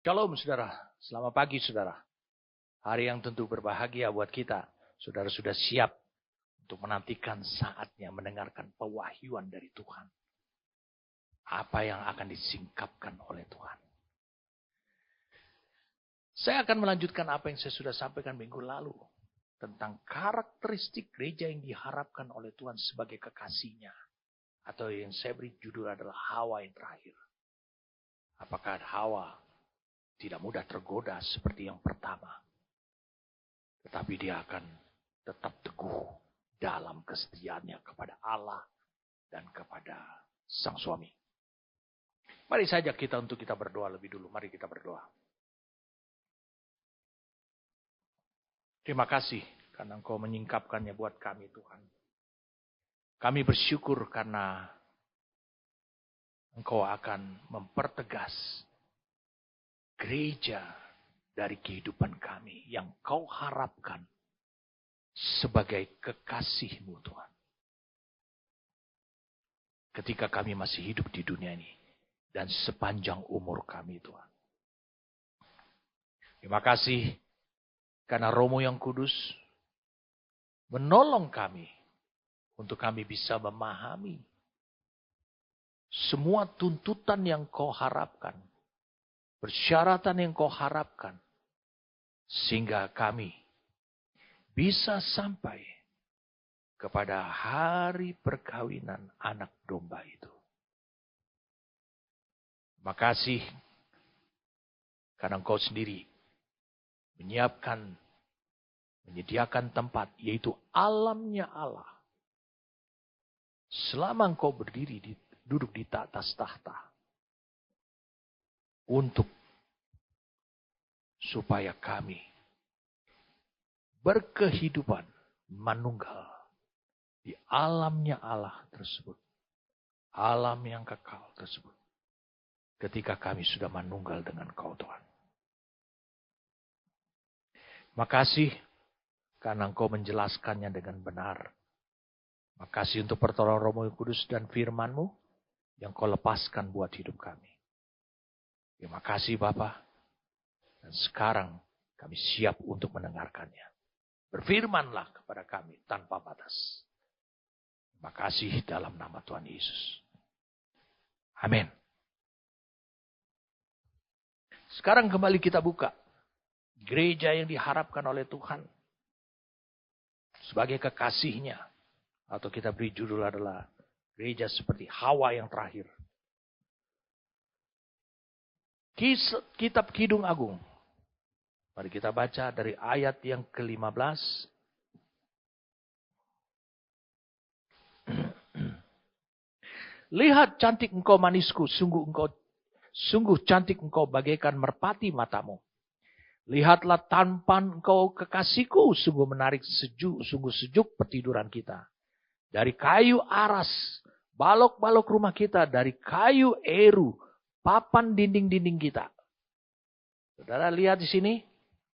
Shalom saudara, selamat pagi saudara. Hari yang tentu berbahagia buat kita. Saudara sudah siap untuk menantikan saatnya mendengarkan pewahyuan dari Tuhan. Apa yang akan disingkapkan oleh Tuhan. Saya akan melanjutkan apa yang saya sudah sampaikan minggu lalu. Tentang karakteristik gereja yang diharapkan oleh Tuhan sebagai kekasihnya. Atau yang saya beri judul adalah Hawa yang terakhir. Apakah Hawa tidak mudah tergoda seperti yang pertama. Tetapi dia akan tetap teguh dalam kesetiaannya kepada Allah dan kepada sang suami. Mari saja kita berdoa lebih dulu. Mari kita berdoa. Terima kasih karena Engkau menyingkapkannya buat kami Tuhan. Kami bersyukur karena Engkau akan mempertegas gereja dari kehidupan kami yang Kau harapkan sebagai kekasih-Mu Tuhan. Ketika kami masih hidup di dunia ini dan sepanjang umur kami Tuhan. Terima kasih karena Roh-Mu yang kudus menolong kami untuk kami bisa memahami semua tuntutan yang Kau harapkan. Persyaratan yang Kau harapkan. Sehingga kami bisa sampai kepada hari perkawinan anak domba itu. Terima kasih karena Engkau sendiri menyediakan tempat, yaitu alamnya Allah. Selama Engkau duduk di atas tahta. Supaya kami berkehidupan manunggal di alamnya Allah tersebut. Alam yang kekal tersebut. Ketika kami sudah manunggal dengan Kau Tuhan. Makasih karena Engkau menjelaskannya dengan benar. Makasih untuk pertolongan Roh-Mu yang Kudus dan firman-Mu yang Kau lepaskan buat hidup kami. Terima kasih Bapa. Dan sekarang kami siap untuk mendengarkannya. Berfirmanlah kepada kami tanpa batas. Terima kasih dalam nama Tuhan Yesus. Amin. Sekarang kembali kita buka. Gereja yang diharapkan oleh Tuhan. Sebagai kekasihnya. Atau kita beri judul adalah gereja seperti Hawa yang terakhir. Kitab Kidung Agung. Mari kita baca dari ayat yang ke-15. Lihat cantik engkau manisku, sungguh cantik engkau bagaikan merpati matamu. Lihatlah tampan engkau kekasihku, sungguh menarik sungguh sejuk pertiduran kita. Dari kayu aras, balok-balok rumah kita, dari kayu eru, papan dinding-dinding kita. Saudara lihat di sini.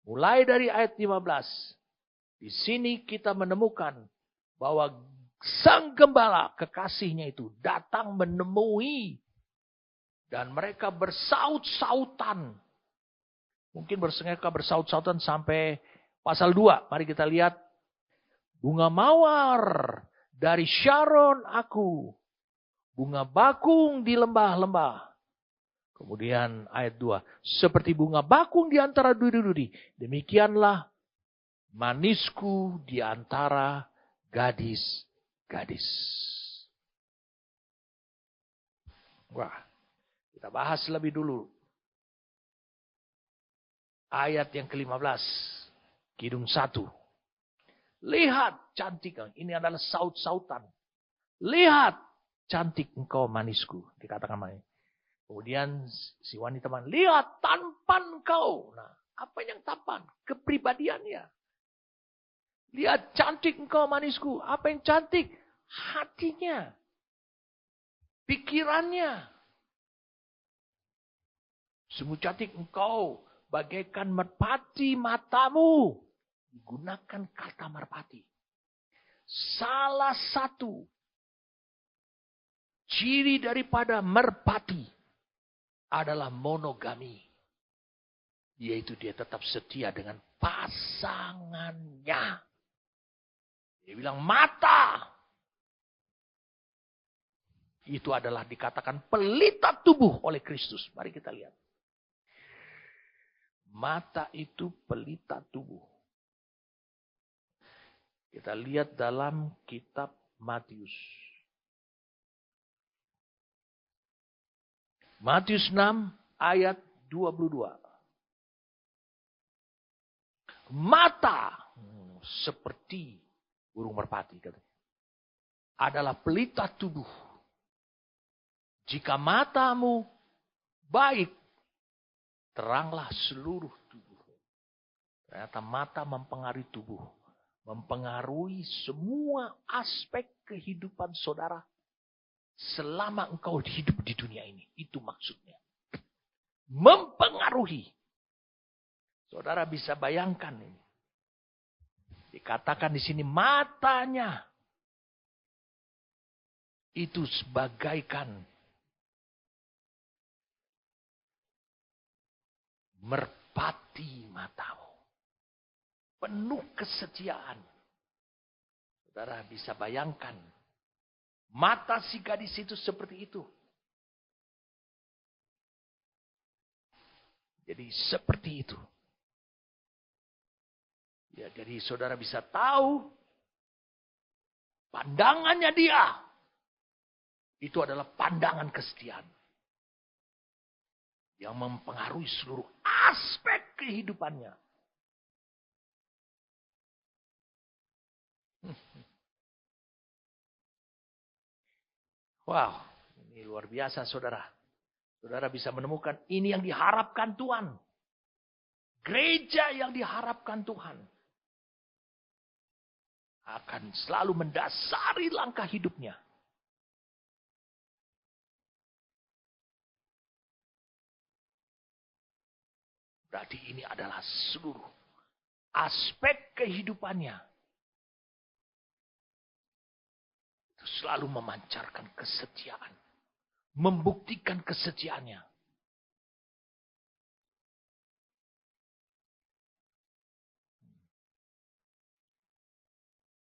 Mulai dari ayat 15. Di sini kita menemukan bahwa sang gembala kekasihnya itu datang menemui. Dan mereka bersaut-sautan. Mungkin mereka bersaut-sautan sampai pasal 2. Mari kita lihat. Bunga mawar dari Sharon aku. Bunga bakung di lembah-lembah. Kemudian ayat 2. Seperti bunga bakung di antara duri-duri. Demikianlah manisku di antara gadis-gadis. Wah, kita bahas lebih dulu. Ayat yang ke-15. Kidung 1. Lihat cantik. Ini adalah saut-sautan. Lihat cantik engkau manisku. Dikatakan manis. Kemudian si wanita lihat tampan kau. Nah, apa yang tampan? Kepribadiannya. Lihat cantik engkau manisku. Apa yang cantik? Hatinya. Pikirannya. Sungguh cantik engkau bagaikan merpati matamu. Gunakan kata merpati. Salah satu ciri daripada merpati adalah monogami. Yaitu dia tetap setia dengan pasangannya. Dia bilang mata. Itu adalah dikatakan pelita tubuh oleh Kristus. Mari kita lihat. Mata itu pelita tubuh. Kita lihat dalam kitab Matius. Matius 6 ayat 22. Mata seperti burung merpati adalah pelita tubuh. Jika matamu baik, teranglah seluruh tubuh. Ternyata mata mempengaruhi tubuh. Mempengaruhi semua aspek kehidupan saudara. Selama engkau hidup di dunia ini. Itu maksudnya. Mempengaruhi. Saudara bisa bayangkan ini. Dikatakan di sini matanya. Itu sebagaikan merpati matamu. Penuh kesetiaan. Saudara bisa bayangkan. Mata si gadis itu seperti itu. Jadi seperti itu. Ya, jadi saudara bisa tahu. Pandangannya dia. Itu adalah pandangan kesetiaan. Yang mempengaruhi seluruh aspek kehidupannya. Wow, ini luar biasa saudara. Saudara bisa menemukan ini yang diharapkan Tuhan. Gereja yang diharapkan Tuhan. Akan selalu mendasari langkah hidupnya. Berarti ini adalah seluruh aspek kehidupannya. Itu selalu memancarkan kesetiaan. Membuktikan kesetiaannya.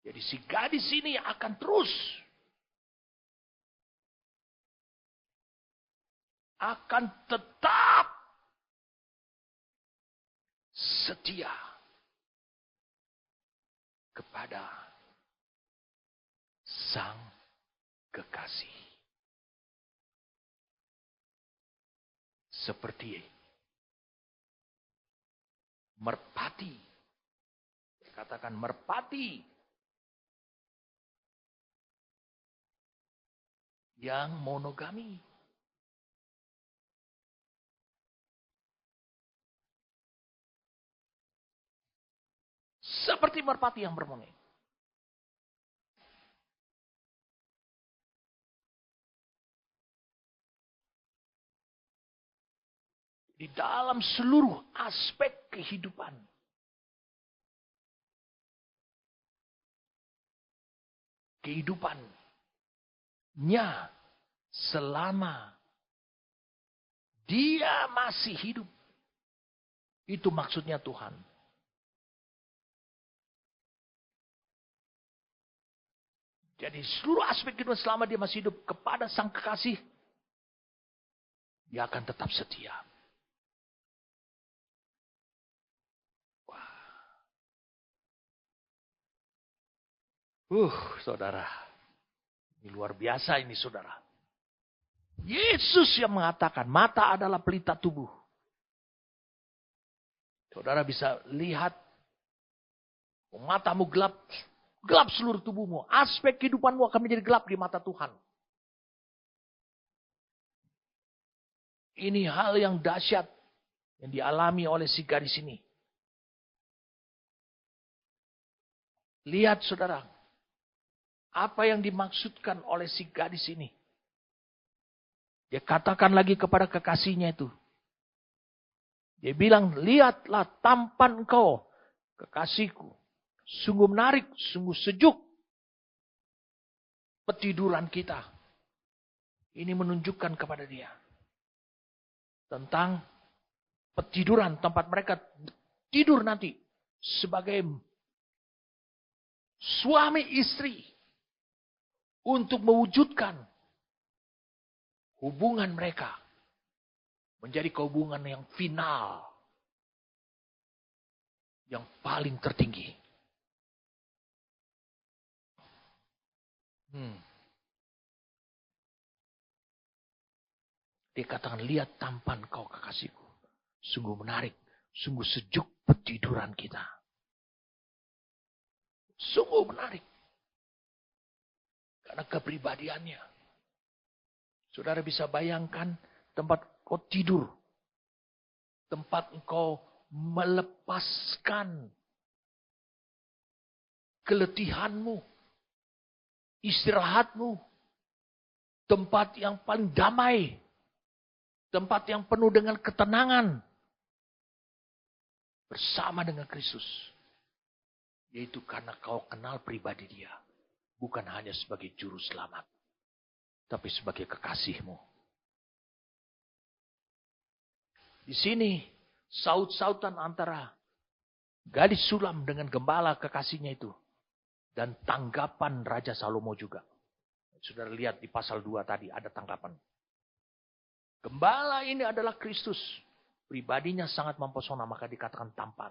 Jadi si gadis ini akan terus. Akan tetap setia kepada sang kekasih. Seperti merpati. Katakan merpati. Yang monogami. Seperti merpati yang bermonogami. Di dalam seluruh aspek kehidupan. Kehidupannya selama dia masih hidup. Itu maksudnya Tuhan. Jadi seluruh aspek kehidupan selama dia masih hidup kepada sang kekasih. Dia akan tetap setia. Saudara. Ini luar biasa ini saudara. Yesus yang mengatakan mata adalah pelita tubuh. Saudara bisa lihat. Matamu gelap. Gelap seluruh tubuhmu. Aspek kehidupanmu akan menjadi gelap di mata Tuhan. Ini hal yang dahsyat. Yang dialami oleh si gadis ini. Lihat saudara. Apa yang dimaksudkan oleh si gadis ini. Dia katakan lagi kepada kekasihnya itu. Dia bilang, lihatlah tampan engkau, kekasihku. Sungguh menarik, sungguh sejuk. Petiduran kita. Ini menunjukkan kepada dia. Tentang petiduran tempat mereka tidur nanti sebagai suami istri untuk mewujudkan hubungan mereka menjadi hubungan yang final, yang paling tertinggi. Dia katakan, lihat tampan kau kekasihku. Sungguh menarik, sungguh sejuk petiduran kita. Sungguh menarik. Karena kepribadiannya. Saudara bisa bayangkan tempat kau tidur. Tempat engkau melepaskan keletihanmu. Istirahatmu. Tempat yang paling damai. Tempat yang penuh dengan ketenangan. Bersama dengan Kristus. Yaitu karena kau kenal pribadi dia. Bukan hanya sebagai juru selamat. Tapi sebagai kekasihmu. Di sini saut-sautan antara gadis sulam dengan gembala kekasihnya itu. Dan tanggapan Raja Salomo juga. Saudara lihat di pasal 2 tadi ada tanggapan. Gembala ini adalah Kristus. Pribadinya sangat mempesona, maka dikatakan tampan.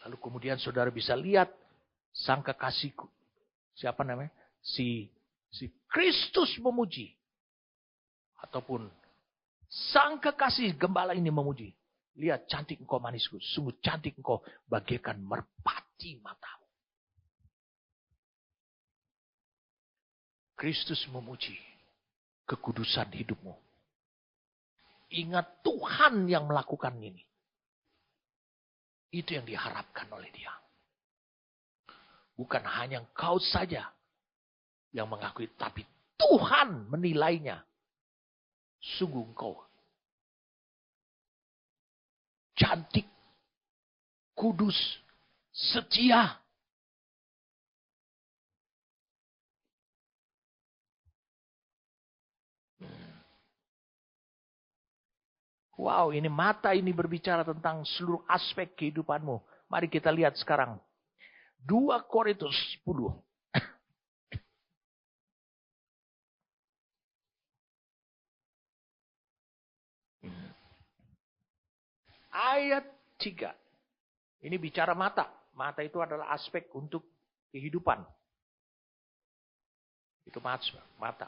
Lalu kemudian saudara bisa lihat sang kekasihku. Siapa namanya? Si Kristus memuji. Ataupun sang kekasih gembala ini memuji. Lihat cantik engkau manisku. Sungguh cantik engkau bagaikan merpati matamu. Kristus memuji kekudusan hidupmu. Ingat Tuhan yang melakukan ini. Itu yang diharapkan oleh dia. Bukan hanya engkau saja yang mengakui. Tapi Tuhan menilainya. Sungguh engkau cantik, kudus, setia. Wow, ini mata ini berbicara tentang seluruh aspek kehidupanmu. Mari kita lihat sekarang. 2 Korintus 10. Ayat 3. Ini bicara mata. Mata itu adalah aspek untuk kehidupan. Itu mata.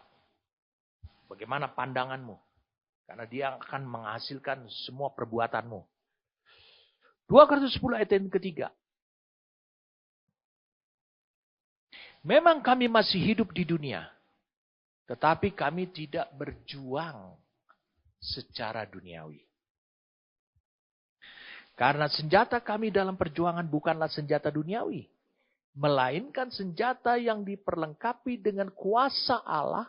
Bagaimana pandanganmu? Karena dia akan menghasilkan semua perbuatanmu. 2 Korintus 10 ayat yang ketiga. Memang kami masih hidup di dunia. Tetapi kami tidak berjuang secara duniawi. Karena senjata kami dalam perjuangan bukanlah senjata duniawi. Melainkan senjata yang diperlengkapi dengan kuasa Allah.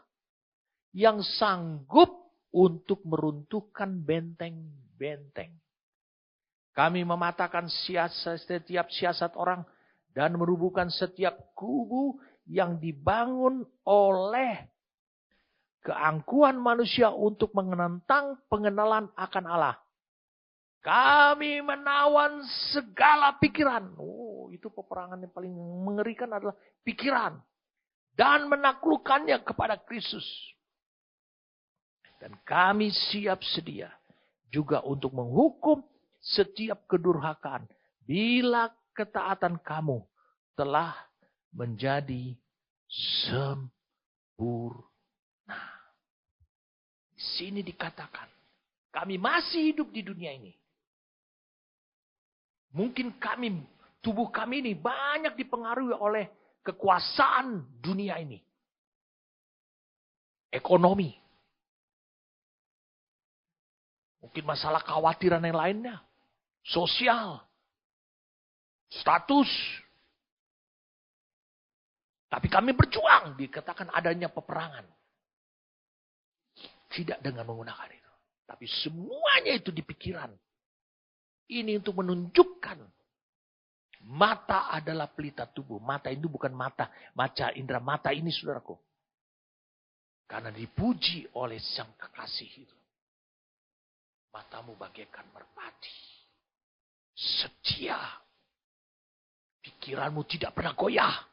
Yang sanggup untuk meruntuhkan benteng-benteng. Kami mematahkan setiap siasat orang dan merubuhkan setiap kubu yang dibangun oleh keangkuhan manusia untuk menentang pengenalan akan Allah. Kami menawan segala pikiran. Itu peperangan yang paling mengerikan adalah pikiran. Dan menaklukkannya kepada Kristus. Dan kami siap sedia juga untuk menghukum setiap kedurhakaan bila ketaatan kamu telah menjadi sempurna. Di sini dikatakan, kami masih hidup di dunia ini. Mungkin tubuh kami ini banyak dipengaruhi oleh kekuasaan dunia ini. Ekonomi. Mungkin masalah kekhawatiran yang lainnya. Sosial. Status. Tapi kami berjuang. Dikatakan adanya peperangan. Tidak dengan menggunakan itu. Tapi semuanya itu di pikiran. Ini untuk menunjukkan. Mata adalah pelita tubuh. Mata itu bukan mata. Mata indera mata ini saudaraku. Karena dipuji oleh sang kekasih itu. Matamu bagaikan merpati. Setia. Pikiranmu tidak pernah goyah.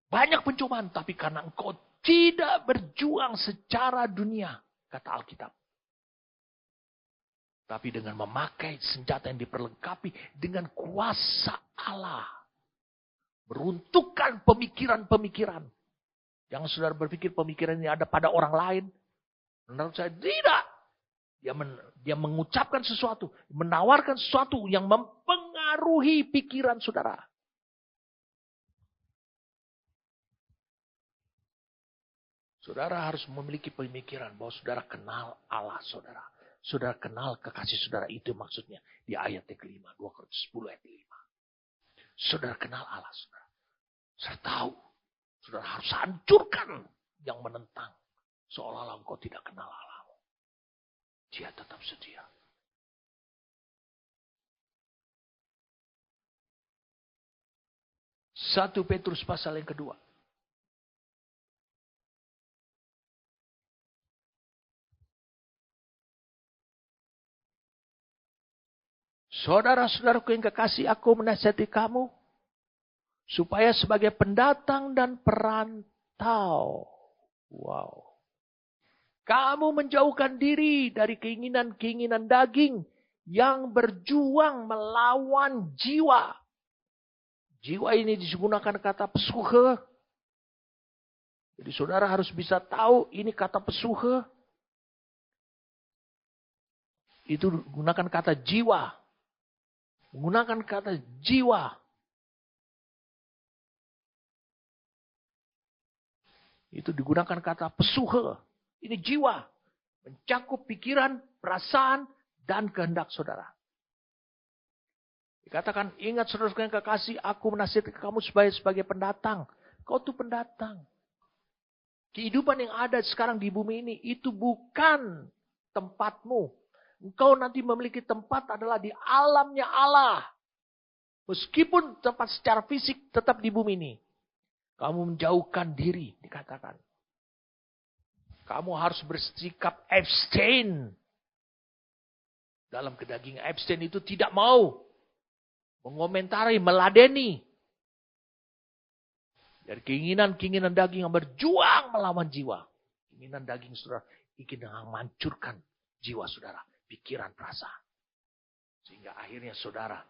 Banyak pencobaan, tapi karena engkau tidak berjuang secara dunia, kata Alkitab. Tapi dengan memakai senjata yang diperlengkapi dengan kuasa Allah. Meruntuhkan pemikiran-pemikiran. Jangan saudara berpikir pemikiran ini ada pada orang lain. Menurut saya tidak. Dia mengucapkan sesuatu, menawarkan sesuatu yang mempengaruhi pikiran saudara. Saudara harus memiliki pemikiran bahwa saudara kenal Allah saudara. Saudara kenal kekasih saudara, itu maksudnya di ayat yang kelima, 2 Korintus 10 ayat 5. Saudara kenal Allah saudara. Saudara tahu, saudara harus hancurkan yang menentang. Seolah-olah engkau tidak kenal Allahmu. Dia tetap setia. Satu Petrus pasal yang kedua. Saudara-saudaraku yang kekasih, aku menasihati kamu supaya sebagai pendatang dan perantau. Wow. Kamu menjauhkan diri dari keinginan-keinginan daging yang berjuang melawan jiwa. Jiwa ini digunakan kata pesuhe. Jadi saudara harus bisa tahu ini kata pesuhe. Itu gunakan kata jiwa. Menggunakan kata jiwa. Itu digunakan kata pesuhe. Ini jiwa. Mencakup pikiran, perasaan, dan kehendak saudara. Dikatakan, ingat saudara yang kekasih, aku menasihati kamu sebagai pendatang. Kau tuh pendatang. Kehidupan yang ada sekarang di bumi ini, itu bukan tempatmu. Engkau nanti memiliki tempat adalah di alamnya Allah. Meskipun tempat secara fisik tetap di bumi ini. Kamu menjauhkan diri, dikatakan. Kamu harus bersikap abstain. Dalam kedagingan abstain itu tidak mau mengomentari, meladeni. Dari keinginan-keinginan daging yang berjuang melawan jiwa. Keinginan daging saudara ingin menghancurkan jiwa saudara. Pikiran, perasaan. Sehingga akhirnya saudara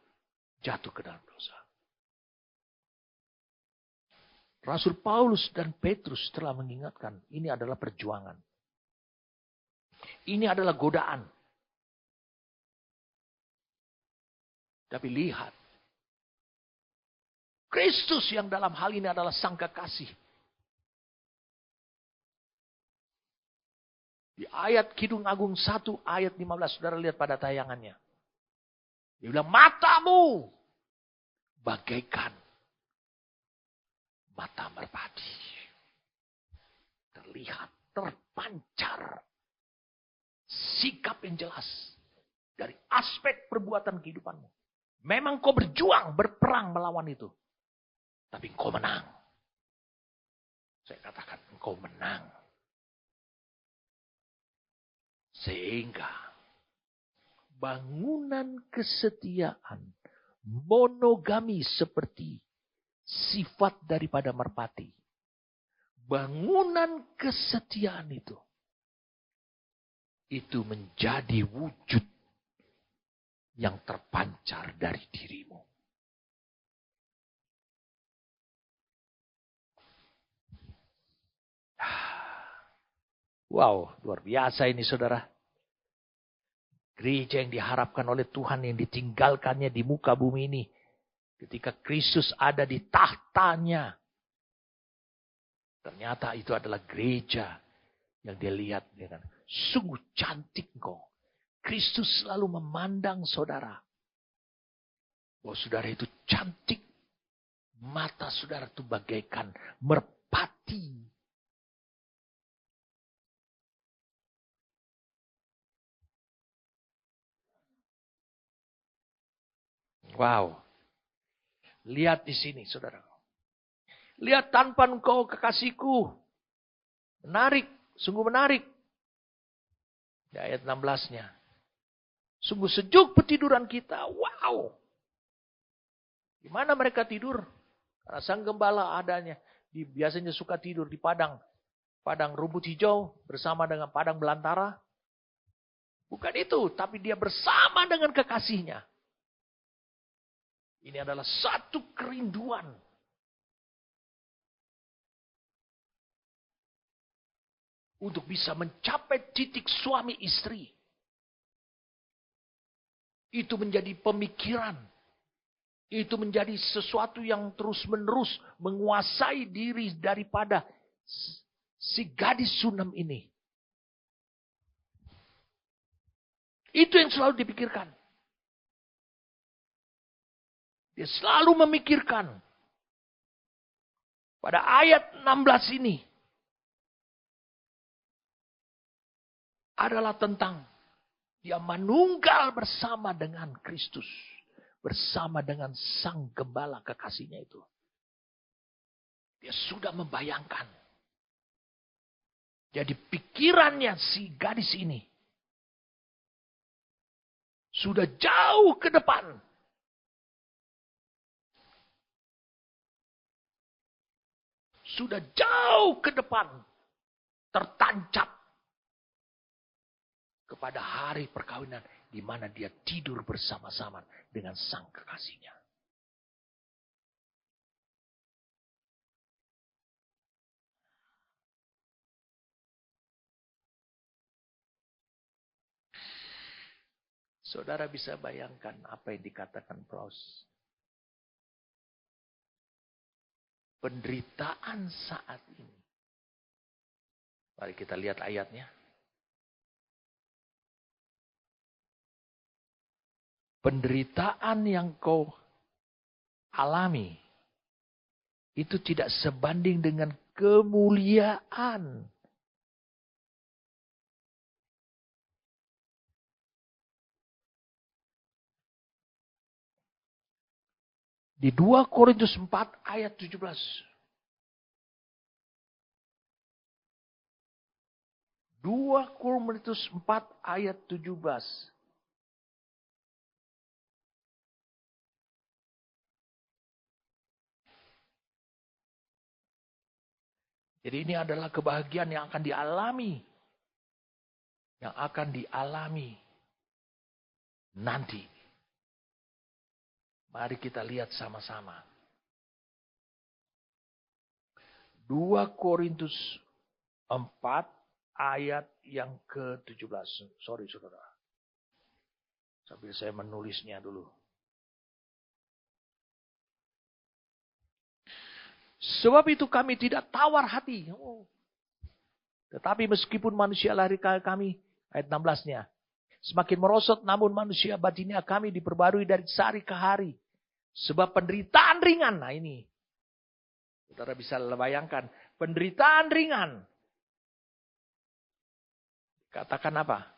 jatuh ke dalam dosa. Rasul Paulus dan Petrus telah mengingatkan, ini adalah perjuangan. Ini adalah godaan. Tapi lihat, Kristus yang dalam hal ini adalah sang kekasih. Di ayat Kidung Agung 1 ayat 15, saudara lihat pada tayangannya. Dia bilang, matamu bagaikan mata merpati. Terlihat, terpancar. Sikap yang jelas. Dari aspek perbuatan kehidupanmu. Memang kau berjuang, berperang melawan itu. Tapi engkau menang. Saya katakan, engkau menang. Sehingga bangunan kesetiaan, monogami seperti sifat daripada merpati. Bangunan kesetiaan itu menjadi wujud yang terpancar dari dirimu. Wow, luar biasa ini saudara. Gereja yang diharapkan oleh Tuhan yang ditinggalkannya di muka bumi ini. Ketika Kristus ada di tahtanya. Ternyata itu adalah gereja yang dia lihat dengan sungguh cantik kok. Kristus selalu memandang saudara. Bahwa saudara itu cantik. Mata saudara itu bagaikan merpati. Wow. Lihat di sini saudara. Lihat tanpa engkau kekasihku. Menarik. Sungguh menarik. Di ayat 16-nya. Sungguh sejuk petiduran kita. Wow. Di mana mereka tidur? Karena sang gembala adanya. Biasanya suka tidur di padang rumput hijau bersama dengan padang belantara. Bukan itu, tapi dia bersama dengan kekasihnya. Ini adalah satu kerinduan. Untuk bisa mencapai titik suami istri. Itu menjadi pemikiran. Itu menjadi sesuatu yang terus-menerus menguasai diri daripada si gadis Sunem ini. Itu yang selalu dipikirkan. Dia selalu memikirkan. Pada ayat 16 ini. Adalah tentang dia menunggal bersama dengan Kristus. Bersama dengan sang gembala kekasihnya itu. Dia sudah membayangkan. Jadi pikirannya si gadis ini. Sudah jauh ke depan. Sudah jauh ke depan. Tertancap. Kepada hari perkawinan. Di mana dia tidur bersama-sama dengan sang kekasihnya. Saudara bisa bayangkan apa yang dikatakan Paulus. Penderitaan saat ini. Mari kita lihat ayatnya. Penderitaan yang kau alami. Itu tidak sebanding dengan kemuliaan. Di 2 Korintus 4 ayat 17. 2 Korintus 4 ayat 17. Jadi ini adalah kebahagiaan yang akan dialami. Yang akan dialami nanti. Mari kita lihat sama-sama. 2 Korintus 4 ayat yang ke-17. Sorry saudara. Sambil saya menulisnya dulu. Sebab itu kami tidak tawar hati. Tetapi meskipun manusia lahir kami, ayat 16-nya. Semakin merosot namun manusia batinnya kami diperbarui dari hari ke hari. Sebab penderitaan ringan. Nah ini. Saudara bisa bayangkan. Penderitaan ringan. Katakan apa?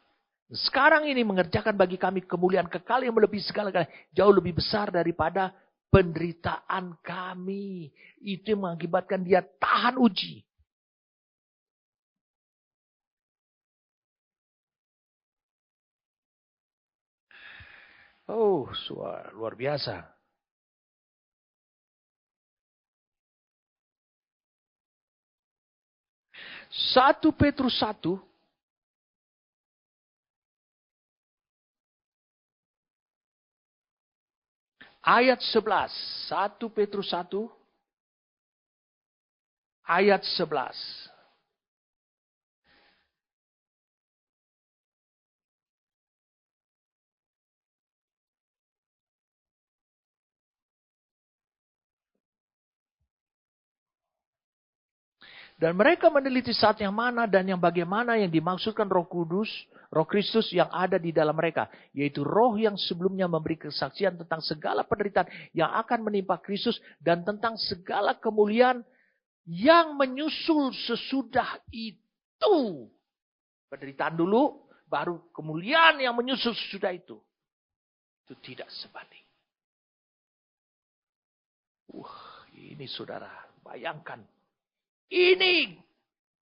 Sekarang ini mengerjakan bagi kami kemuliaan kekal yang melebihi segala-galanya. Jauh lebih besar daripada penderitaan kami. Itu yang mengakibatkan dia tahan uji. Oh, luar biasa. 1 Petrus 1 ayat 11. 1 Petrus 1 ayat 11. Dan mereka meneliti saat yang mana dan yang bagaimana yang dimaksudkan Roh Kudus, Roh Kristus yang ada di dalam mereka. Yaitu roh yang sebelumnya memberi kesaksian tentang segala penderitaan yang akan menimpa Kristus. Dan tentang segala kemuliaan yang menyusul sesudah itu. Penderitaan dulu, baru kemuliaan yang menyusul sesudah itu. Itu tidak sebanding. Ini saudara, bayangkan. Ini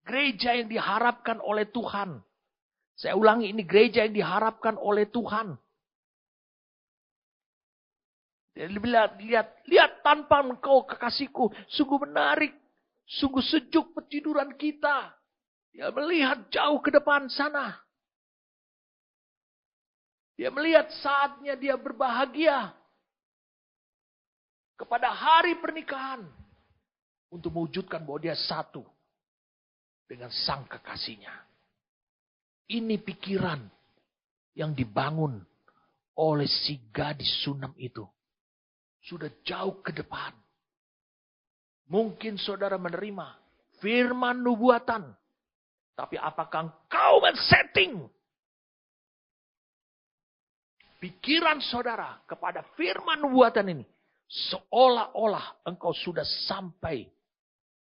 gereja yang diharapkan oleh Tuhan. Saya ulangi, ini gereja yang diharapkan oleh Tuhan. Lihat tanpa engkau kekasihku, sungguh menarik, sungguh sejuk petiduran kita. Dia melihat jauh ke depan sana. Dia melihat saatnya dia berbahagia kepada hari pernikahan untuk mewujudkan bahwa dia satu dengan sang kekasihnya. Ini pikiran yang dibangun oleh si gadis Sunam itu. Sudah jauh ke depan. Mungkin saudara menerima firman nubuatan. Tapi apakah engkau men-setting pikiran saudara kepada firman nubuatan ini? Seolah-olah engkau sudah sampai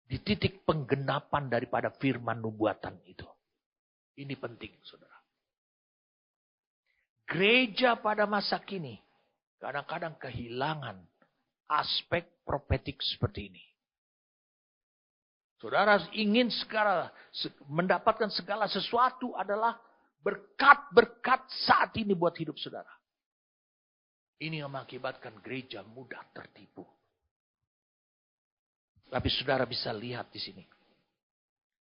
di titik penggenapan daripada firman nubuatan itu. Ini penting, saudara. Gereja pada masa kini kadang-kadang kehilangan aspek profetik seperti ini. Saudara ingin mendapatkan segala sesuatu adalah berkat-berkat saat ini buat hidup saudara. Ini yang mengakibatkan gereja mudah tertipu. Tapi saudara bisa lihat di sini.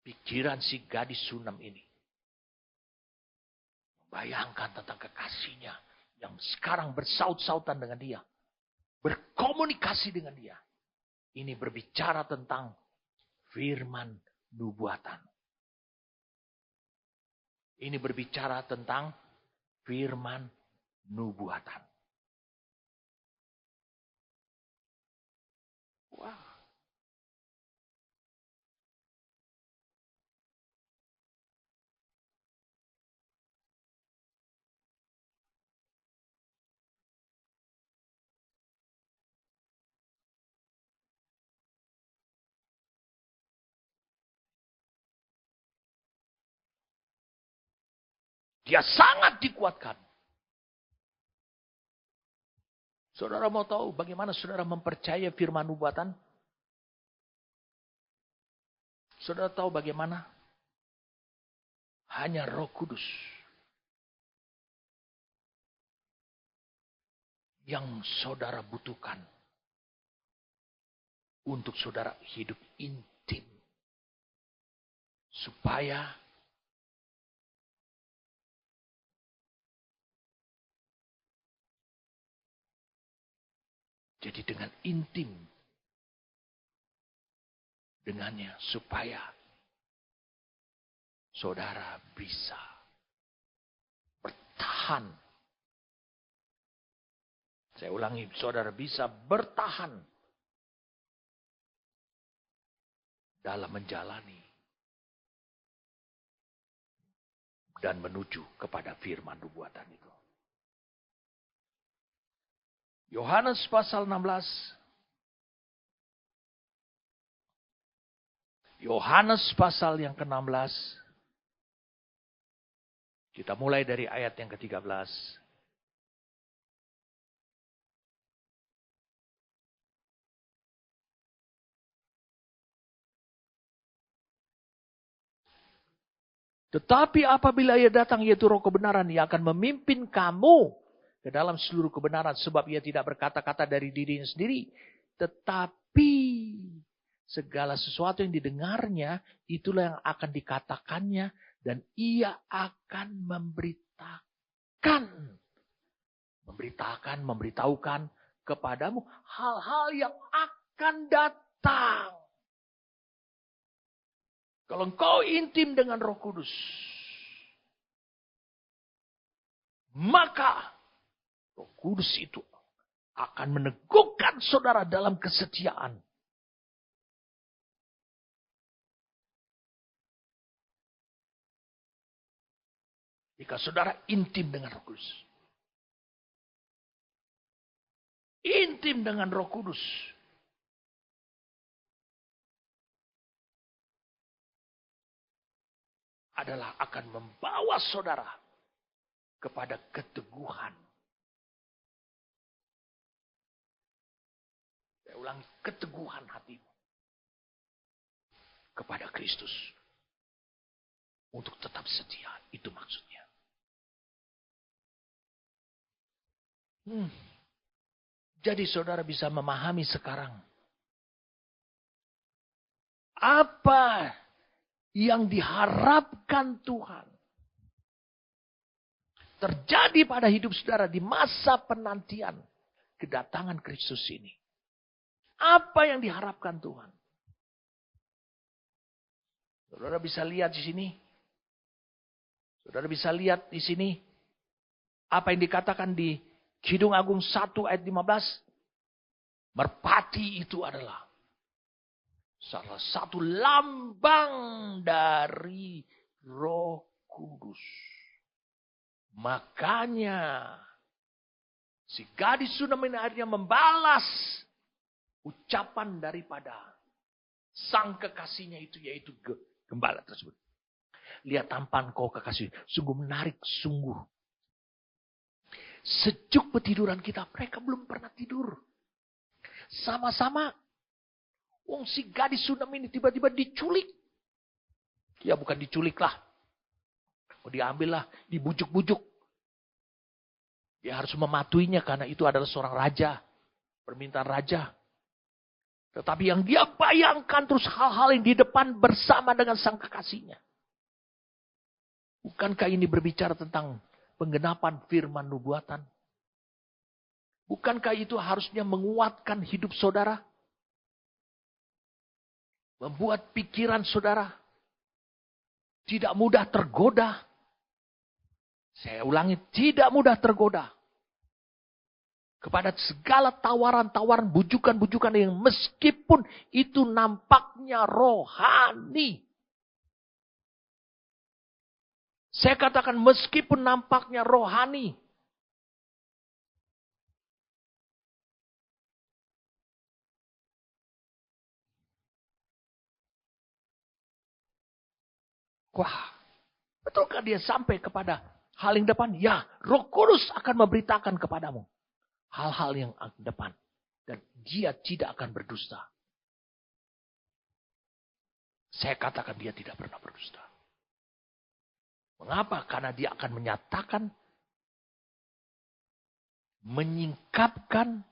Pikiran si gadis Sunam ini. Bayangkan tentang kekasihnya yang sekarang bersaut-sautan dengan dia. Berkomunikasi dengan dia. Ini berbicara tentang firman nubuatan. Ini berbicara tentang firman nubuatan. Wah. Dia sangat dikuatkan. Saudara mau tahu bagaimana saudara mempercayai firman nubuatan? Saudara tahu bagaimana? Hanya Roh Kudus yang saudara butuhkan untuk saudara hidup intim. Supaya jadi dengan intim dengannya supaya saudara bisa bertahan. Saya ulangi, saudara bisa bertahan dalam menjalani dan menuju kepada firman nubuatan itu. Yohanes pasal 16. Yohanes pasal yang ke-16. Kita mulai dari ayat yang ke-13. Tetapi apabila ia datang yaitu Roh kebenaran, ia akan memimpin kamu ke dalam seluruh kebenaran. Sebab ia tidak berkata-kata dari dirinya sendiri. Tetapi segala sesuatu yang didengarnya, itulah yang akan dikatakannya. Dan ia akan memberitahukan kepadamu hal-hal yang akan datang. Kalau engkau intim dengan Roh Kudus, maka Roh Kudus itu akan meneguhkan saudara dalam kesetiaan. Jika saudara intim dengan Roh Kudus. Intim dengan Roh Kudus. Adalah akan membawa saudara kepada keteguhan. Saya ulangi, keteguhan hatimu kepada Kristus untuk tetap setia. Itu maksudnya. Jadi saudara bisa memahami sekarang. Apa yang diharapkan Tuhan terjadi pada hidup saudara di masa penantian kedatangan Kristus ini. Apa yang diharapkan Tuhan? Saudara bisa lihat di sini. Saudara bisa lihat di sini. Apa yang dikatakan di Kidung Agung 1 ayat 15. Merpati itu adalah salah satu lambang dari Roh Kudus. Makanya si gadis Sunam ini akhirnya membalas ucapan daripada sang kekasihnya itu, yaitu gembala tersebut. Lihat tampan kau kekasih, sungguh menarik, sungguh. Sejuk petiduran kita, mereka belum pernah tidur. Sama-sama, si gadis Sunam ini tiba-tiba diculik. Ya bukan diculik lah. Diambil lah, dibujuk-bujuk. Dia harus mematuhinya karena itu adalah seorang raja. Permintaan raja. Tetapi yang dia bayangkan terus hal-hal yang di depan bersama dengan sang kekasihnya. Bukankah ini berbicara tentang penggenapan firman nubuatan? Bukankah itu harusnya menguatkan hidup saudara? Membuat pikiran saudara tidak mudah tergoda. Saya ulangi, tidak mudah tergoda kepada segala tawaran-tawaran, bujukan-bujukan yang meskipun itu nampaknya rohani. Saya katakan meskipun nampaknya rohani. Wah, betulkah dia sampai kepada hal yang depan? Ya, Roh Kudus akan memberitakan kepadamu hal-hal yang depan. Dan dia tidak akan berdusta. Saya katakan dia tidak pernah berdusta. Mengapa? Karena dia akan menyatakan, menyingkapkan,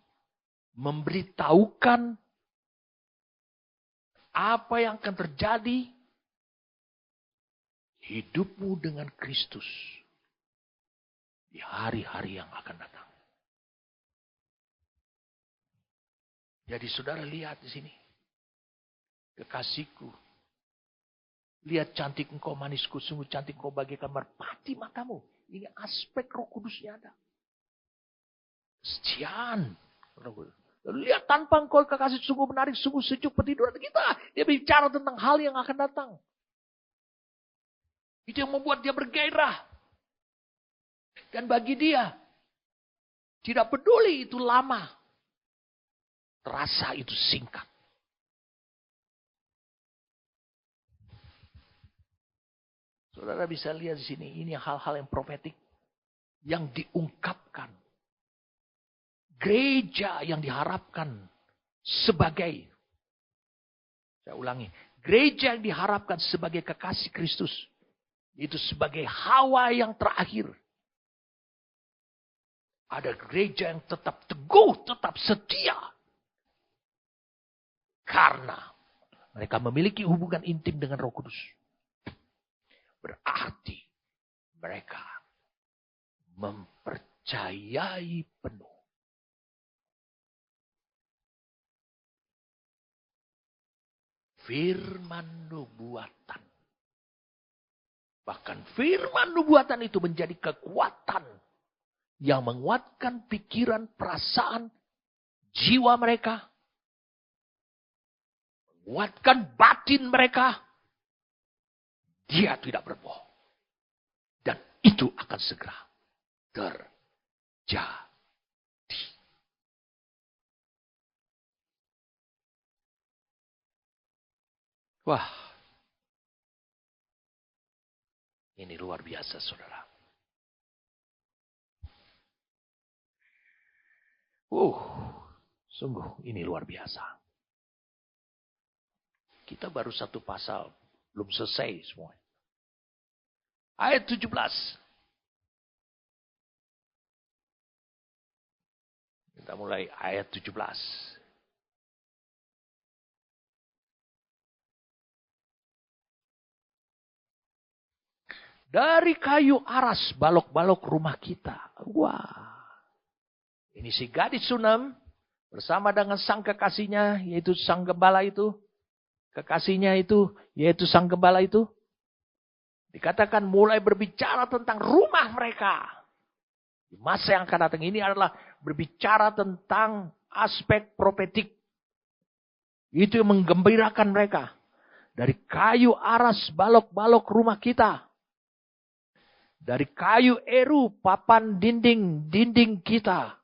memberitahukan apa yang akan terjadi hidupmu dengan Kristus di hari-hari yang akan datang. Jadi saudara lihat di sini. Kekasihku. Lihat cantik engkau manisku. Sungguh cantik engkau bagaikan merpati matamu. Ini aspek Roh Kudusnya ada. Sekian. Lalu lihat tanpa engkau kekasih sungguh menarik. Sungguh sejuk petiduran kita. Dia bicara tentang hal yang akan datang. Itu yang membuat dia bergairah. Dan bagi dia, tidak peduli itu lama. Terasa itu singkat. Saudara bisa lihat di sini, ini hal-hal yang profetik. Yang diungkapkan. Gereja yang diharapkan sebagai, saya ulangi, gereja yang diharapkan sebagai kekasih Kristus. Itu sebagai Hawa yang terakhir. Ada gereja yang tetap teguh, tetap setia. Karena mereka memiliki hubungan intim dengan Roh Kudus. Berarti mereka mempercayai penuh firman nubuatan. Bahkan firman nubuatan itu menjadi kekuatan yang menguatkan pikiran, perasaan, jiwa mereka. Menguatkan batin mereka. Dia tidak berbohong. Dan itu akan segera terjadi. Wah. Ini luar biasa, saudara. Sungguh ini luar biasa. Kita baru satu pasal, belum selesai semua. Ayat 17. Kita mulai ayat 17. Dari kayu aras balok-balok rumah kita. Wah. Ini si gadis Sunam bersama dengan sang kekasihnya, yaitu sang gembala itu. Kekasihnya itu, yaitu sang gembala itu. Dikatakan mulai berbicara tentang rumah mereka. Di masa yang akan datang ini adalah berbicara tentang aspek profetik. Itu yang menggembirakan mereka. Dari kayu aras balok-balok rumah kita. Dari kayu eru papan dinding kita.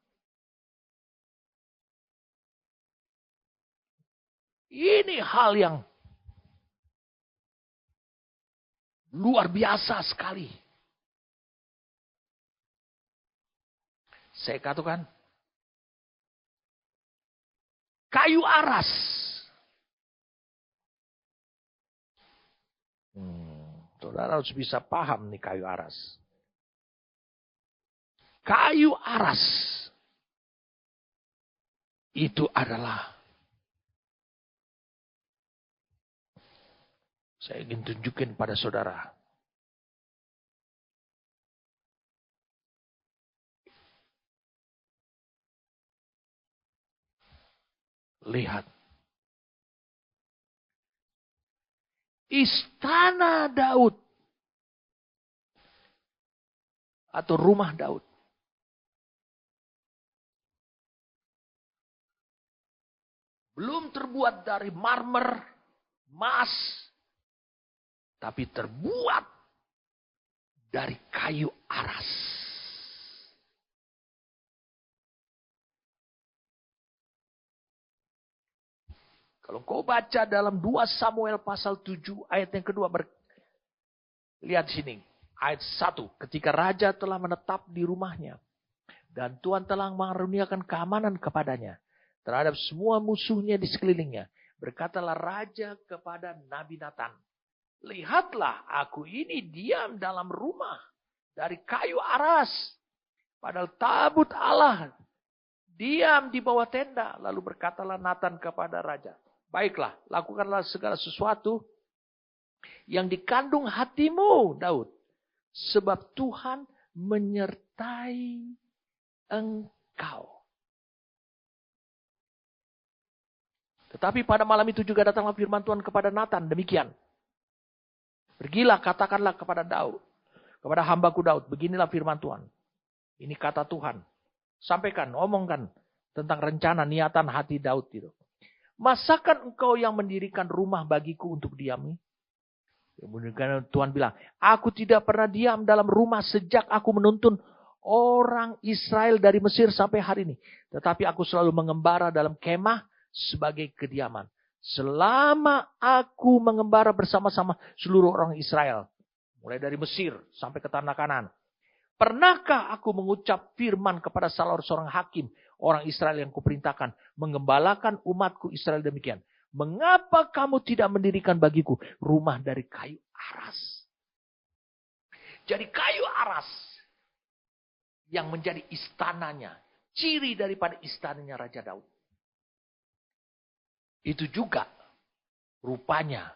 Ini hal yang luar biasa sekali. Saya katakan, kayu aras. Saudara harus bisa paham nih kayu aras. Kayu aras itu adalah, saya ingin tunjukin pada saudara. Lihat. Istana Daud. Atau rumah Daud. Belum terbuat dari marmer, emas. Tapi terbuat dari kayu aras. Kalau kau baca dalam 2 Samuel pasal 7 ayat yang kedua. Lihat sini. Ayat 1. Ketika raja telah menetap di rumahnya. Dan Tuhan telah mengaruniakan keamanan kepadanya. Terhadap semua musuhnya di sekelilingnya. Berkatalah raja kepada Nabi Nathan. Lihatlah aku ini diam dalam rumah. Dari kayu aras. Padahal tabut Allah. Diam di bawah tenda. Lalu berkatalah Nathan kepada raja. Baiklah, lakukanlah segala sesuatu yang dikandung hatimu, Daud. Sebab Tuhan menyertai engkau. Tetapi pada malam itu juga datanglah firman Tuhan kepada Nathan. Demikian. Pergilah, katakanlah kepada Daud. Kepada hambaku Daud. Beginilah firman Tuhan. Ini kata Tuhan. Sampaikan, omongkan tentang rencana, niatan hati Daud itu. Masakan engkau yang mendirikan rumah bagiku untuk diami? Kemudian Tuhan bilang, aku tidak pernah diam dalam rumah sejak aku menuntun orang Israel dari Mesir sampai hari ini. Tetapi aku selalu mengembara dalam kemah sebagai kediaman. Selama aku mengembara bersama-sama seluruh orang Israel. Mulai dari Mesir sampai ke tanah Kanaan. Pernahkah aku mengucap firman kepada salah seorang hakim, orang Israel yang kuperintahkan, menggembalakan umatku Israel demikian. Mengapa kamu tidak mendirikan bagiku rumah dari kayu aras? Jadi kayu aras yang menjadi istananya, ciri daripada istananya Raja Daud. Itu juga rupanya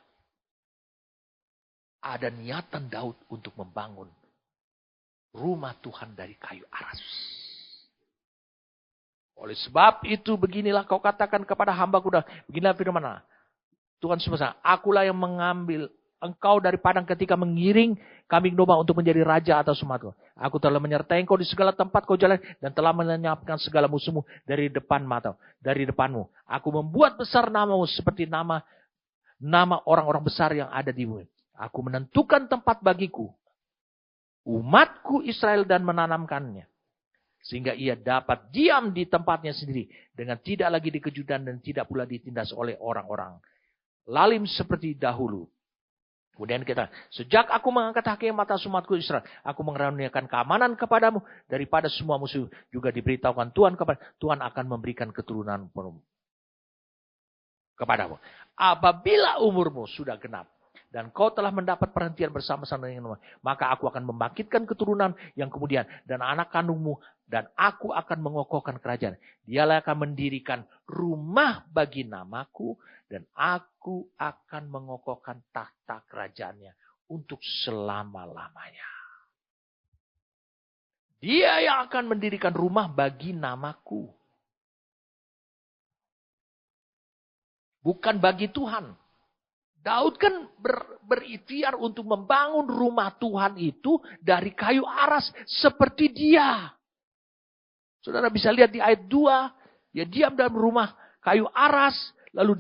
ada niatan Daud untuk membangun rumah Tuhan dari kayu aras. Oleh sebab itu beginilah kau katakan kepada hambaku Daud. Beginilah firman Allah. Tuhan semesta, akulah yang mengambil engkau dari padang ketika mengiring kambing domba untuk menjadi raja atas umatku. Aku telah menyertai engkau di segala tempat kau jalan dan telah melenyapkan segala musuhmu dari depanmu. Aku membuat besar namamu seperti nama orang-orang besar yang ada di bumi. Aku menentukan tempat bagiku, umatku Israel, dan menanamkannya. Sehingga ia dapat diam di tempatnya sendiri. Dengan tidak lagi dikejutan dan tidak pula ditindas oleh orang-orang lalim seperti dahulu. Kemudian kita, sejak aku mengangkat hakim atas umatku Israel, aku mengaruniakan keamanan kepadamu daripada semua musuh. Juga diberitahukan Tuhan akan memberikan keturunan kepadamu. Apabila umurmu sudah genap Dan kau telah mendapat perhentian bersama-sama dengan rumah. Maka aku akan membangkitkan keturunan yang kemudian. Dan anak kandungmu. Dan aku akan mengokohkan kerajaan. Dialah akan mendirikan rumah bagi namaku. Dan aku akan mengokohkan tahta kerajaannya. Untuk selama-lamanya. Dia yang akan mendirikan rumah bagi namaku. Bukan bagi Tuhan. Daud kan berikhtiar untuk membangun rumah Tuhan itu dari kayu aras seperti dia. Saudara bisa lihat di ayat 2. Dia diam dalam rumah kayu aras. Lalu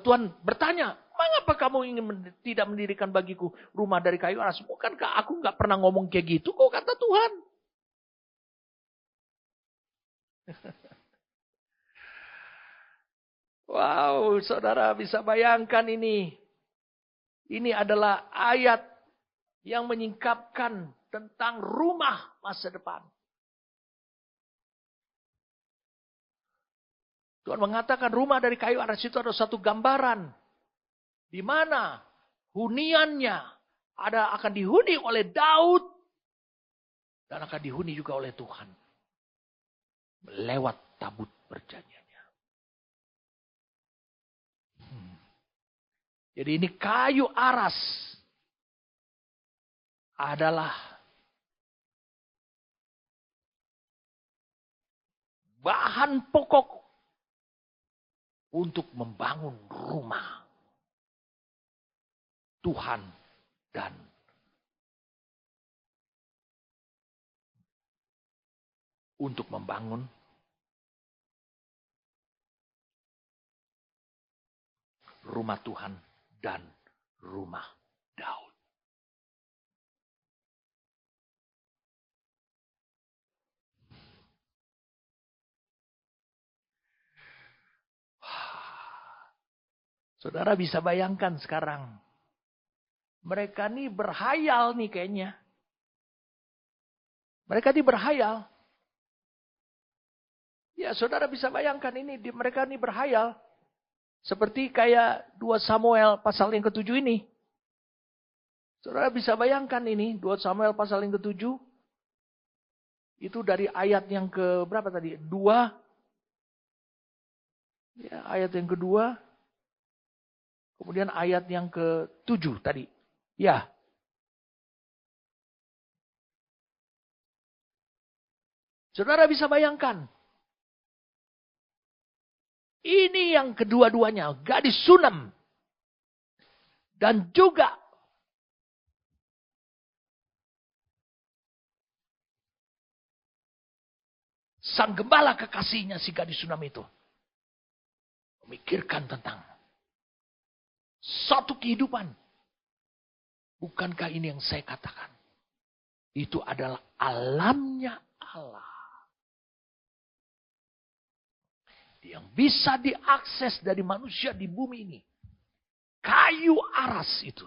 Tuhan bertanya, mengapa kamu ingin tidak mendirikan bagiku rumah dari kayu aras? Bukankah aku gak pernah ngomong kayak gitu? Kok kata Tuhan? Wow, saudara bisa bayangkan ini. Ini adalah ayat yang menyingkapkan tentang rumah masa depan. Tuhan mengatakan rumah dari kayu aras itu adalah satu gambaran. Di mana huniannya akan dihuni oleh Daud. Dan akan dihuni juga oleh Tuhan. Lewat tabut perjanjiannya. Jadi ini kayu aras adalah bahan pokok untuk membangun rumah Tuhan dan untuk membangun rumah Tuhan dan rumah Daud. Saudara bisa bayangkan sekarang. Mereka nih berhayal nih kayaknya. Mereka nih berhayal. Ya saudara bisa bayangkan ini. Mereka nih berhayal. Seperti kayak 2 Samuel pasal yang ke-7 ini. Saudara bisa bayangkan ini. 2 Samuel pasal yang ke-7. Itu dari ayat yang ke berapa tadi? 2. Ya, ayat yang kedua. Kemudian ayat yang ke-7 tadi. Ya. Saudara bisa bayangkan. Ini yang kedua-duanya. Gadis Sunam. Dan juga sang gembala kekasihnya si gadis Sunam itu. Memikirkan tentang satu kehidupan. Bukankah ini yang saya katakan? Itu adalah alamnya Allah. Yang bisa diakses dari manusia di bumi ini. Kayu aras itu.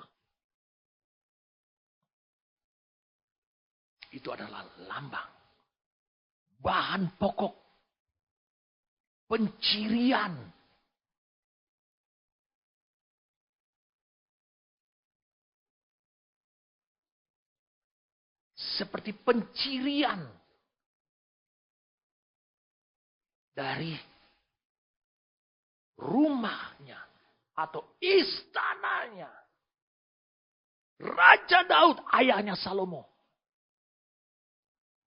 Itu adalah lambang. Bahan pokok. Pencirian. Seperti pencirian. Dari rumahnya atau istananya Raja Daud, ayahnya Salomo.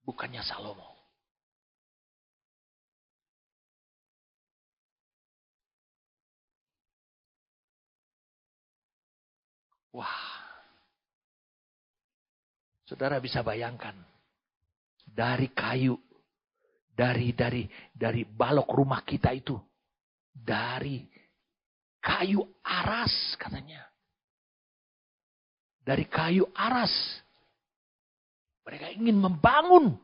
Bukannya Salomo. Wah. Saudara bisa bayangkan dari kayu, dari balok rumah kita itu. Dari kayu aras katanya. Dari kayu aras. Mereka ingin membangun.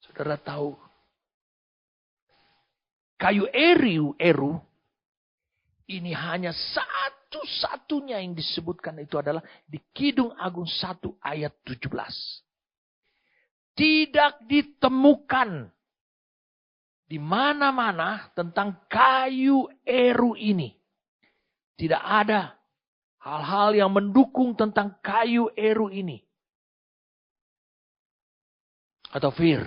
Saudara tahu. Kayu eru. Ini hanya satu-satunya yang disebutkan itu adalah di Kidung Agung 1 ayat 17. tidak ditemukan di mana-mana tentang kayu eru ini. Tidak ada hal-hal yang mendukung tentang kayu eru ini. Atau fir.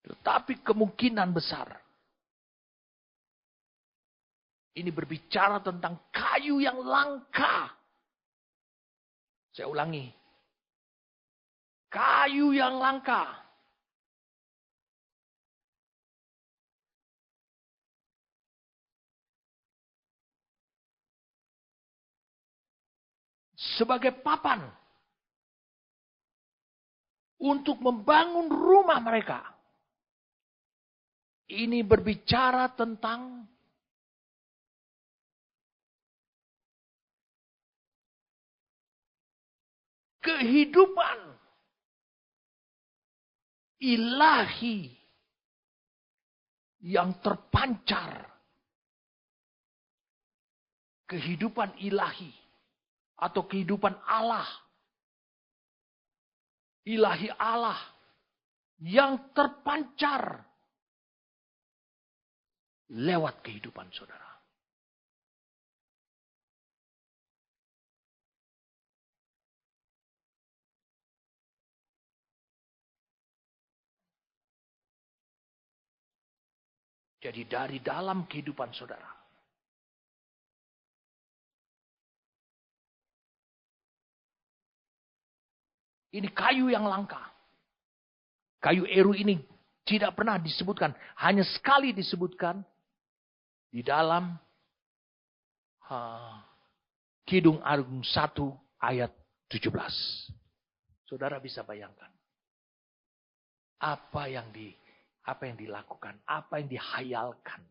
Tetapi kemungkinan besar. Ini berbicara tentang kayu yang langka. Saya ulangi. Kayu yang langka. Sebagai papan. Untuk membangun rumah mereka. Ini berbicara tentang kehidupan ilahi yang terpancar. Kehidupan ilahi atau kehidupan Allah. Ilahi Allah yang terpancar lewat kehidupan saudara. Jadi dari dalam kehidupan saudara. Ini kayu yang langka. Kayu eru ini tidak pernah disebutkan. Hanya sekali disebutkan. Di dalam Kidung Agung 1 ayat 17. Saudara bisa bayangkan. Apa yang dilakukan, apa yang dihayalkan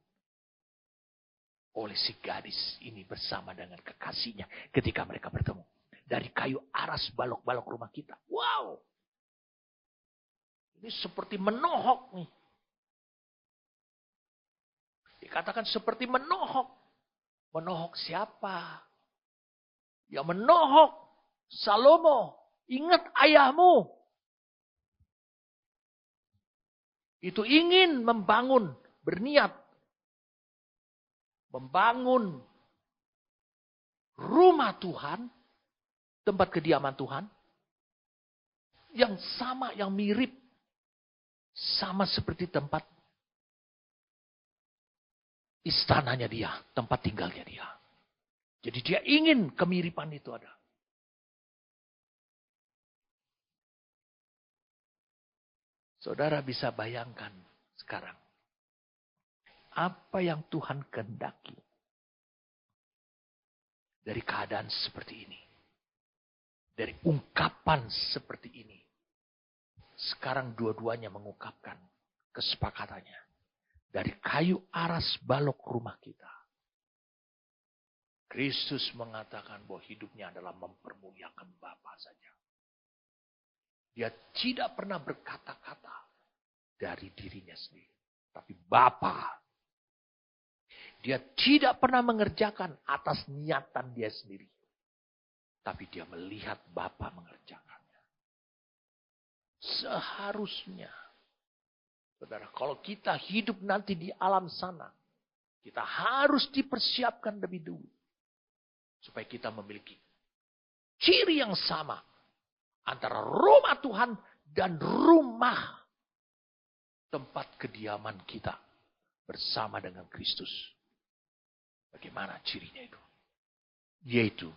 oleh si gadis ini bersama dengan kekasihnya ketika mereka bertemu. Dari kayu aras balok-balok rumah kita. Wow! Ini seperti menohok nih. Dikatakan seperti menohok. Menohok siapa? Ya menohok Salomo. Ingat ayahmu. Itu ingin membangun, berniat. Membangun rumah Tuhan. Tempat kediaman Tuhan. Yang sama, yang mirip. Sama seperti tempat istananya dia. Tempat tinggalnya dia. Jadi dia ingin kemiripan itu ada. Saudara bisa bayangkan sekarang. Apa yang Tuhan kehendaki. Dari keadaan seperti ini. Dari ungkapan seperti ini. Sekarang dua-duanya mengungkapkan kesepakatannya. Dari kayu aras balok rumah kita. Kristus mengatakan bahwa hidupnya adalah mempermuliakan Bapa saja. Dia tidak pernah berkata-kata dari dirinya sendiri. Tapi Bapa. Dia tidak pernah mengerjakan atas niatan dia sendiri. Tapi dia melihat Bapa mengerjakannya. Seharusnya. Saudara, kalau kita hidup nanti di alam sana. Kita harus dipersiapkan lebih dulu. Supaya kita memiliki ciri yang sama. Antara rumah Tuhan dan rumah tempat kediaman kita bersama dengan Kristus. Bagaimana cirinya itu? Yaitu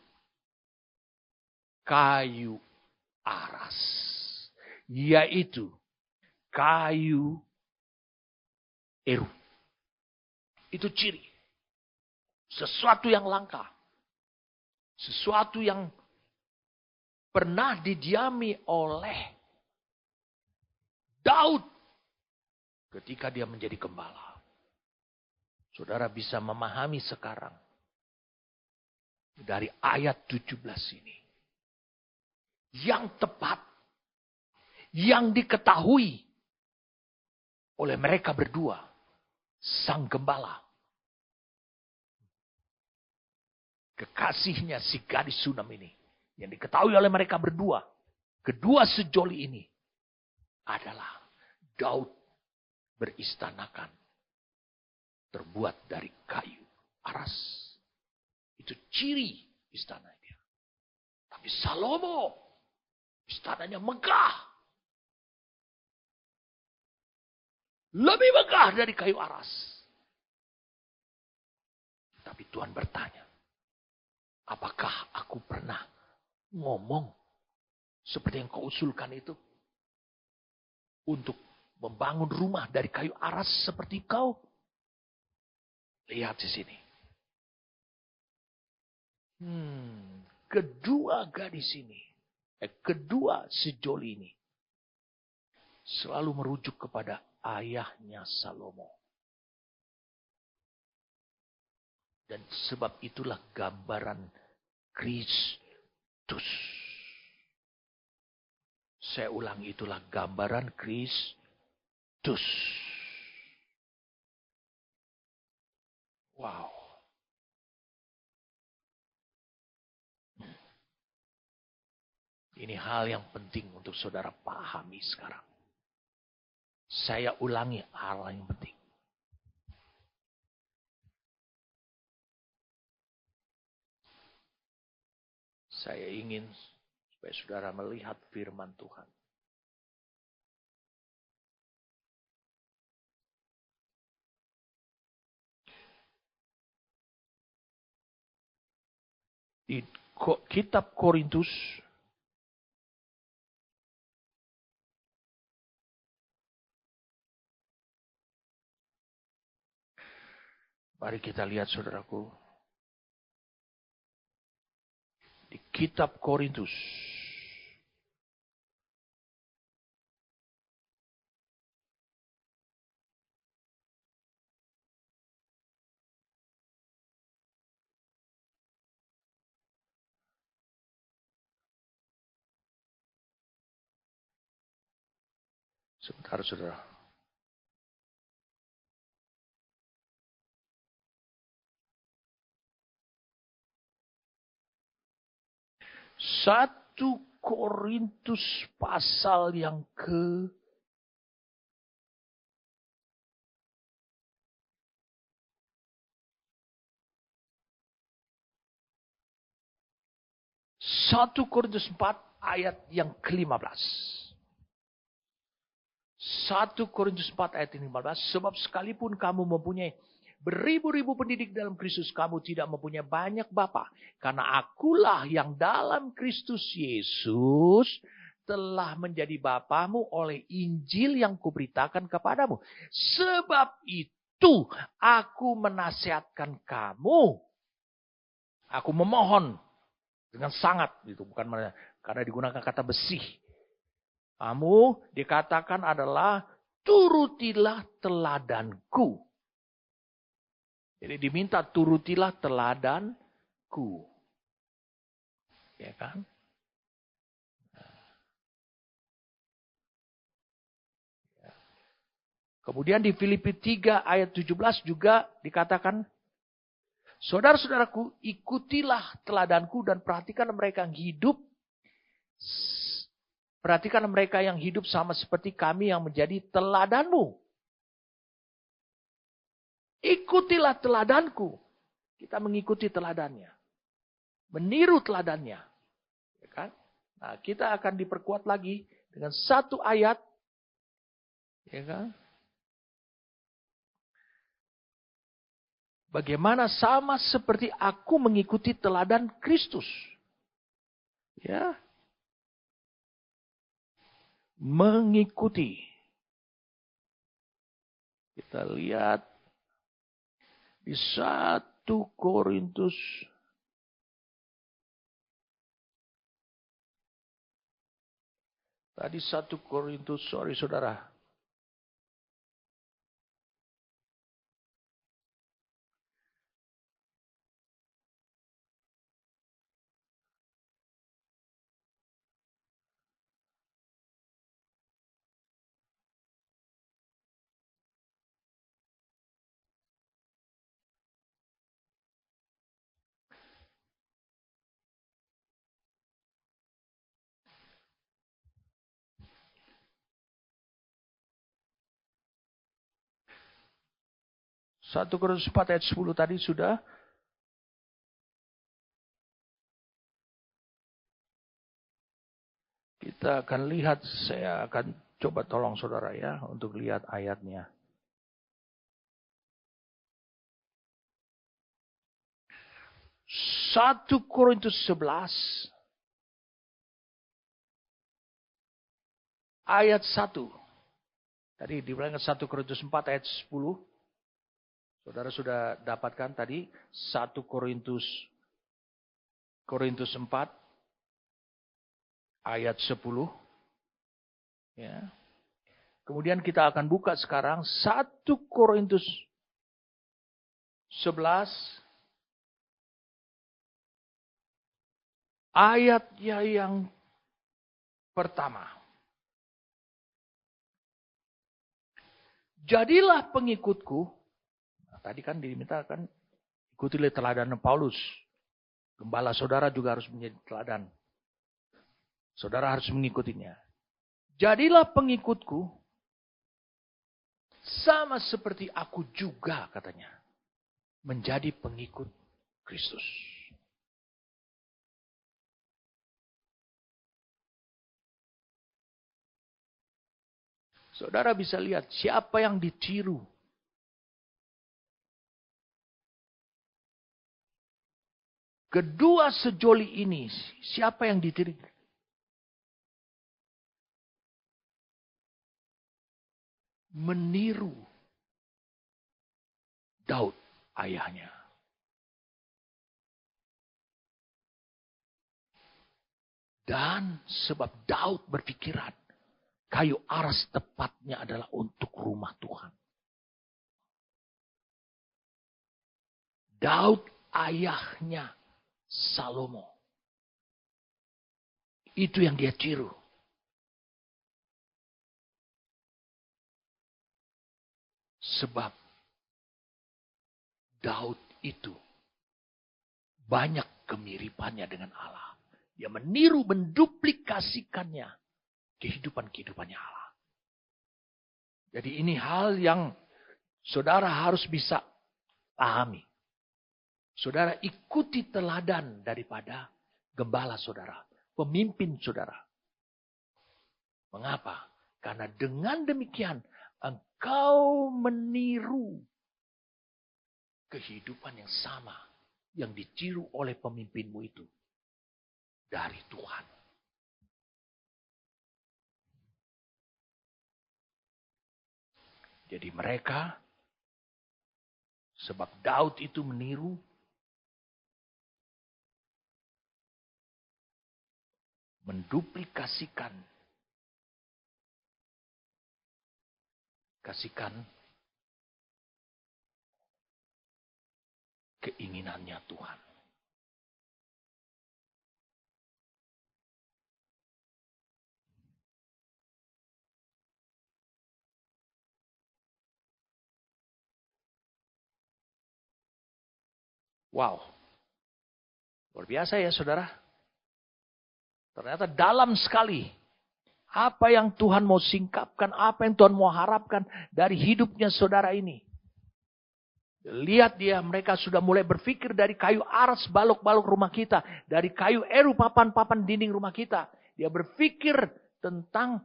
kayu aras. Yaitu kayu eru. Itu ciri. Sesuatu yang langka. Sesuatu yang pernah didiami oleh Daud ketika dia menjadi gembala. Saudara bisa memahami sekarang dari ayat 17 ini. Yang tepat, yang diketahui oleh mereka berdua, sang gembala. kekasihnya si gadis Sunam ini, yang diketahui oleh mereka berdua, kedua sejoli ini, adalah Daud beristanakan terbuat dari kayu aras. Itu ciri istana dia. Tapi Salomo, istananya megah. Lebih megah dari kayu aras. Tapi Tuhan bertanya, apakah aku pernah ngomong seperti yang kau usulkan itu? Untuk membangun rumah dari kayu aras seperti kau? Lihat di sini. Kedua gadis ini, kedua sejoli ini, selalu merujuk kepada ayahnya Salomo. Dan sebab itulah gambaran Kristus. Saya ulang, itulah gambaran Kristus. Wow. Ini hal yang penting untuk saudara pahami sekarang. Saya ulangi hal yang penting. Saya ingin supaya saudara melihat firman Tuhan. Di kitab Korintus mari kita lihat saudaraku. Di kitab Korintus sebentar saudara. Satu Korintus pasal yang ke 1 Korintus 4 ayat yang ke-15. 1 Korintus 4 ayat 15. Sebab sekalipun kamu mempunyai beribu-ribu pendidik dalam Kristus, kamu tidak mempunyai banyak bapa. Karena akulah yang dalam Kristus Yesus telah menjadi bapamu oleh Injil yang kuberitakan kepadamu. Sebab itu aku menasihatkan kamu. Aku memohon dengan sangat, itu bukan karena digunakan kata besi. Kamu dikatakan adalah turutilah teladanku. Jadi diminta turutilah teladanku. Ya kan? Kemudian di Filipi 3 ayat 17 juga dikatakan, saudara-saudaraku, ikutilah teladanku dan perhatikan mereka yang hidup. Perhatikan mereka yang hidup sama seperti kami yang menjadi teladanmu. Ikutilah teladanku. Kita mengikuti teladannya. Meniru teladannya. Ya kan? Nah, kita akan diperkuat lagi dengan satu ayat. Ya kan? Bagaimana sama seperti aku mengikuti teladan Kristus. Ya. Mengikuti. Kita lihat di 1 Korintus. Tadi 1 Korintus, sorry saudara. 1 Korintus 4 ayat 10 tadi sudah. Kita akan lihat, saya akan coba tolong saudara ya untuk lihat ayatnya. 1 Korintus 11 ayat 1. Tadi dibilangkan 1 Korintus 4 ayat 10. Saudara sudah dapatkan tadi 1 Korintus 4 ayat 10. Ya. Kemudian kita akan buka sekarang 1 Korintus 11 ayatnya yang pertama. Jadilah pengikutku. Nah, tadi kan dimintakan ikutilah teladan Paulus. Gembala saudara juga harus menjadi teladan. Saudara harus mengikutinya. Jadilah pengikutku sama seperti aku juga katanya. Menjadi pengikut Kristus. Saudara bisa lihat siapa yang ditiru. Kedua sejoli ini, siapa yang ditiru? Meniru Daud ayahnya. Dan sebab Daud berpikiran, kayu aras tepatnya adalah untuk rumah Tuhan. Daud ayahnya Salomo. Itu yang dia tiru. Sebab Daud itu banyak kemiripannya dengan Allah. Dia meniru, menduplikasikannya kehidupannya Allah. Jadi ini hal yang saudara harus bisa pahami. Saudara ikuti teladan daripada gembala saudara, pemimpin saudara. Mengapa? Karena dengan demikian engkau meniru kehidupan yang sama yang ditiru oleh pemimpinmu itu dari Tuhan. Jadi mereka, sebab Daud itu meniru, menduplikasikan keinginannya Tuhan. Wow. Luar biasa ya saudara. Ternyata dalam sekali. Apa yang Tuhan mau singkapkan, apa yang Tuhan mau harapkan dari hidupnya saudara ini. Lihat dia, mereka sudah mulai berpikir dari kayu aras balok-balok rumah kita. Dari kayu eru papan-papan dinding rumah kita. Dia berpikir tentang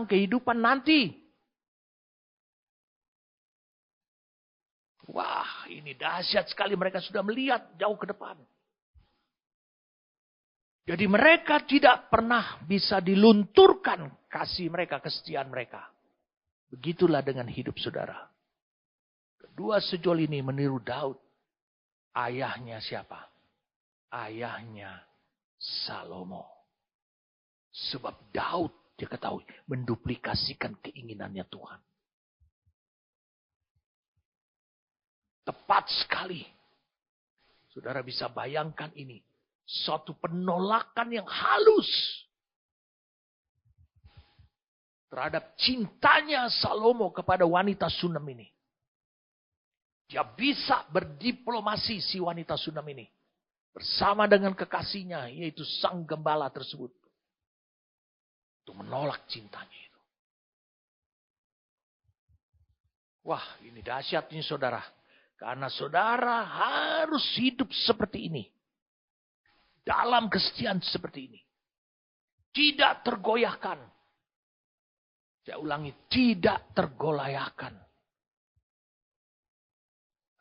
kehidupan nanti. Wah, ini dahsyat sekali. Mereka sudah melihat jauh ke depan. Jadi mereka tidak pernah bisa dilunturkan kasih mereka, kesetiaan mereka. Begitulah dengan hidup saudara. Kedua sejoli ini meniru Daud. Ayahnya siapa? Ayahnya Salomo. Sebab Daud, dia ketahui, menduplikasikan keinginannya Tuhan. Tepat sekali. Saudara bisa bayangkan ini. Suatu penolakan yang halus. Terhadap cintanya Salomo kepada wanita Sunam ini. Dia bisa berdiplomasi si wanita Sunam ini. Bersama dengan kekasihnya, yaitu sang gembala tersebut. Untuk menolak cintanya itu. Wah, ini dahsyat ini saudara. Karena saudara harus hidup seperti ini. Dalam kesetiaan seperti ini. Tidak tergoyahkan. Saya ulangi, tidak tergoyahkan.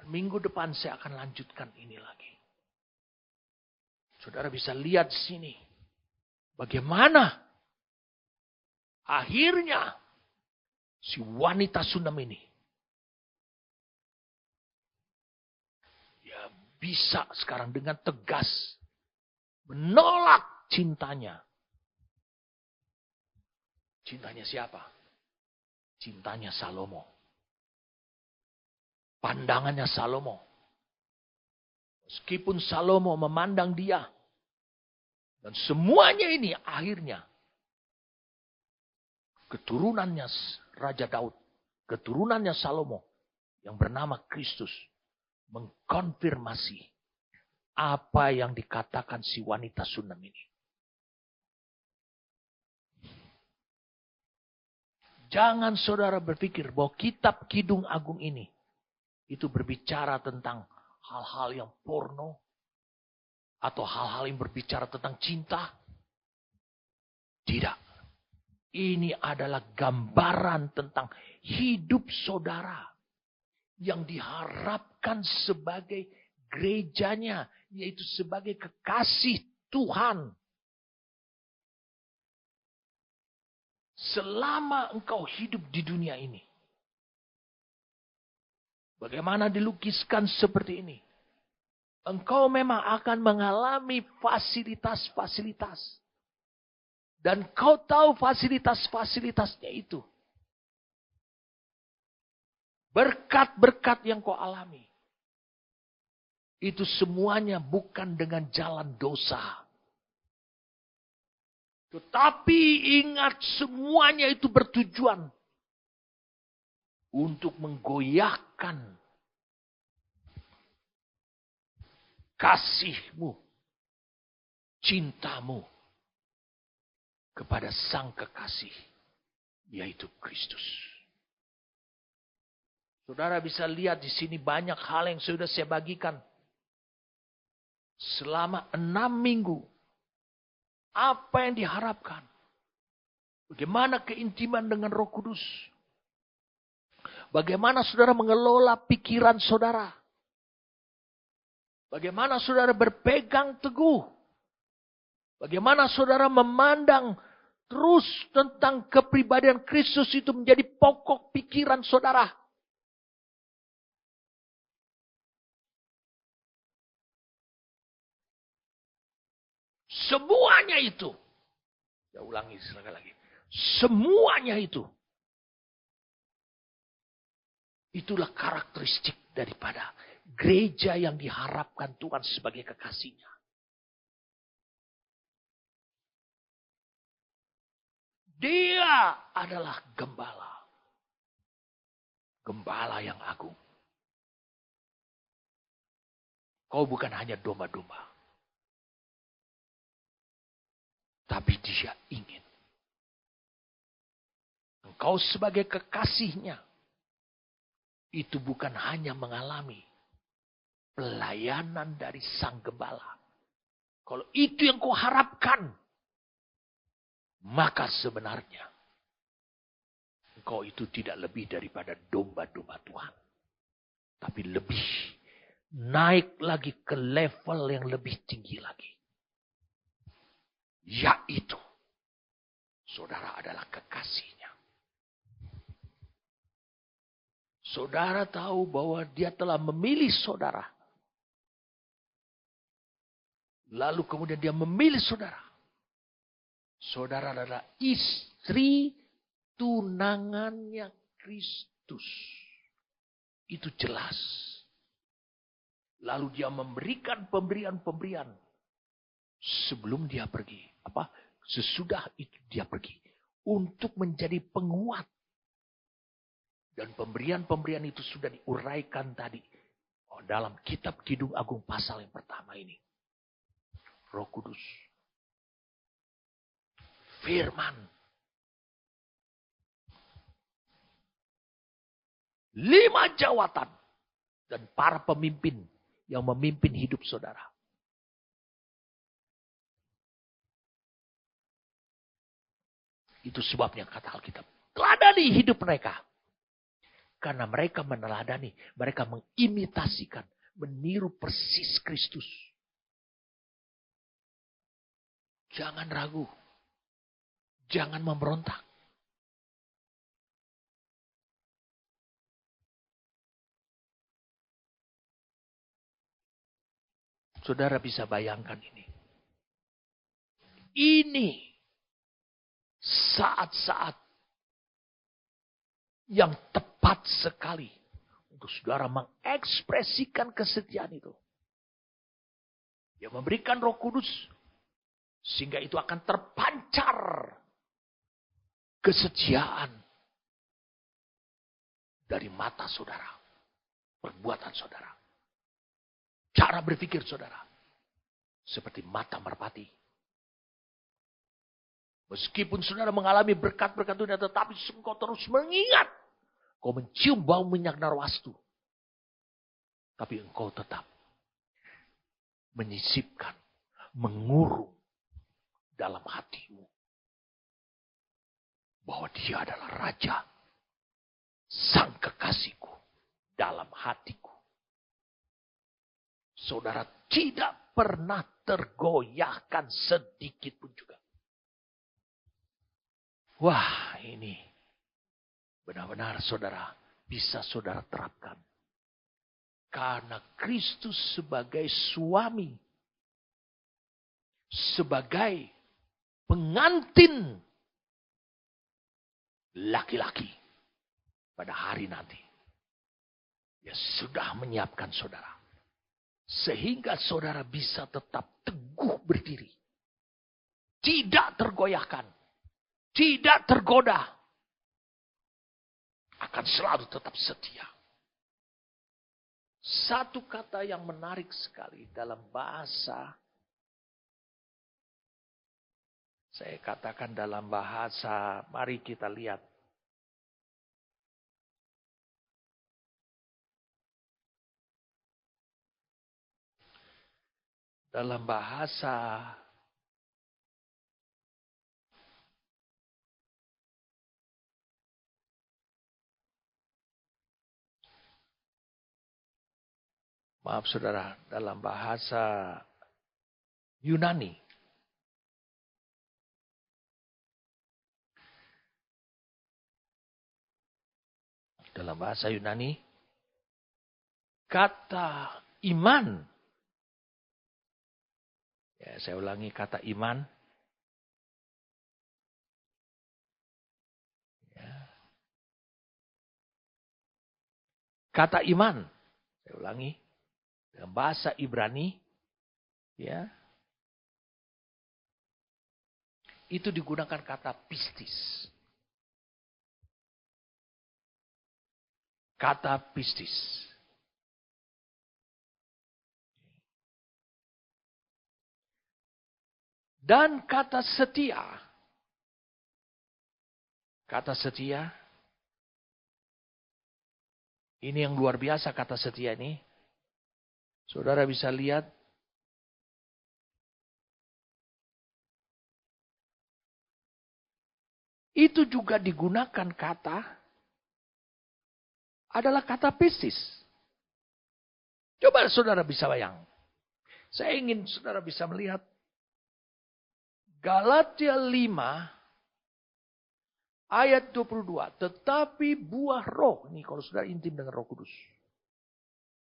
Minggu depan saya akan lanjutkan ini lagi. Saudara bisa lihat di sini. Bagaimana akhirnya si wanita Sunam ini ya bisa sekarang dengan tegas menolak cintanya. Cintanya siapa? Cintanya Salomo. Pandangannya Salomo. Meskipun Salomo memandang dia. Dan semuanya ini akhirnya. Keturunannya Raja Daud. Keturunannya Salomo. Yang bernama Kristus. Mengkonfirmasi. Apa yang dikatakan si wanita Sunam ini. Jangan saudara berpikir bahwa kitab Kidung Agung ini. Itu berbicara tentang hal-hal yang porno. Atau hal-hal yang berbicara tentang cinta. Tidak. Ini adalah gambaran tentang hidup saudara. Yang diharapkan sebagai gerejanya. Yaitu sebagai kekasih Tuhan. Selama engkau hidup di dunia ini. Bagaimana dilukiskan seperti ini. Engkau memang akan mengalami fasilitas-fasilitas. Dan kau tahu fasilitas-fasilitasnya itu. Berkat-berkat yang kau alami. Itu semuanya bukan dengan jalan dosa. Tetapi ingat semuanya itu bertujuan. Untuk menggoyahkan kasihmu, cintamu kepada sang kekasih, yaitu Kristus. Saudara bisa lihat di sini banyak hal yang sudah saya bagikan. Selama 6 minggu, apa yang diharapkan? Bagaimana keintiman dengan Roh Kudus? Bagaimana saudara mengelola pikiran saudara? Bagaimana saudara berpegang teguh? Bagaimana saudara memandang terus tentang kepribadian Kristus itu menjadi pokok pikiran saudara? Semuanya itu. Saya ulangi sekali lagi. Semuanya itu. Itulah karakteristik daripada gereja yang diharapkan Tuhan sebagai kekasihnya. Dia adalah gembala. Gembala yang agung. Kau bukan hanya domba-domba. Tapi dia ingin. Engkau sebagai kekasihnya. Itu bukan hanya mengalami pelayanan dari sang gembala. Kalau itu yang kau harapkan, maka sebenarnya engkau itu tidak lebih daripada domba-domba Tuhan. Tapi lebih naik lagi ke level yang lebih tinggi lagi. Yaitu saudara adalah kekasihnya. Saudara tahu bahwa dia telah memilih saudara. Lalu kemudian dia memilih saudara. Saudara adalah istri tunangannya Kristus. Itu jelas. Lalu dia memberikan pemberian-pemberian. Sebelum dia pergi. Sesudah itu dia pergi. Untuk menjadi penguat. Dan pemberian-pemberian itu sudah diuraikan tadi. Dalam kitab Kidung Agung pasal yang pertama ini. Roh Kudus. Firman. 5 jawatan. Dan para pemimpin yang memimpin hidup saudara. Itu sebabnya kata Alkitab. Teladani hidup mereka. Karena mereka meneladani. Mereka mengimitasikan. Meniru persis Kristus. Jangan ragu. Jangan memberontak. Saudara bisa bayangkan ini. Ini saat-saat yang tepat sekali untuk saudara mengekspresikan kesetiaan itu. Dia memberikan Roh Kudus sehingga itu akan terpancar kesetiaan dari mata saudara, perbuatan saudara. Cara berpikir saudara. Seperti mata merpati. Meskipun saudara mengalami berkat-berkat dunia. Tetapi engkau terus mengingat. Kau mencium bau minyak narwastu. Tapi engkau tetap menyisipkan. Mengurung dalam hatimu. Bahwa dia adalah Raja. Sang kekasihku. Dalam hatiku. Saudara tidak pernah tergoyahkan sedikit pun juga. Wah, ini benar-benar saudara bisa saudara terapkan. Karena Kristus sebagai suami, sebagai pengantin laki-laki pada hari nanti. Dia sudah menyiapkan saudara. Sehingga saudara bisa tetap teguh berdiri. Tidak tergoyahkan. Tidak tergoda. Akan selalu tetap setia. Satu kata yang menarik sekali dalam bahasa. Saya katakan dalam bahasa. Mari kita lihat. Dalam bahasa maaf saudara, dalam bahasa Yunani. Dalam bahasa Yunani, kata iman. Ya, saya ulangi kata iman. Ya. Kata iman. Saya ulangi. Dalam bahasa Ibrani. Ya. Itu digunakan kata pistis. Kata pistis. Dan kata setia. Kata setia. Ini yang luar biasa kata setia ini. Saudara bisa lihat. Itu juga digunakan kata. Adalah kata pistis. Coba saudara bisa bayang. Saya ingin saudara bisa melihat. Galatia 5 ayat 22. Tetapi buah roh. Ini kalau saudara intim dengan Roh Kudus.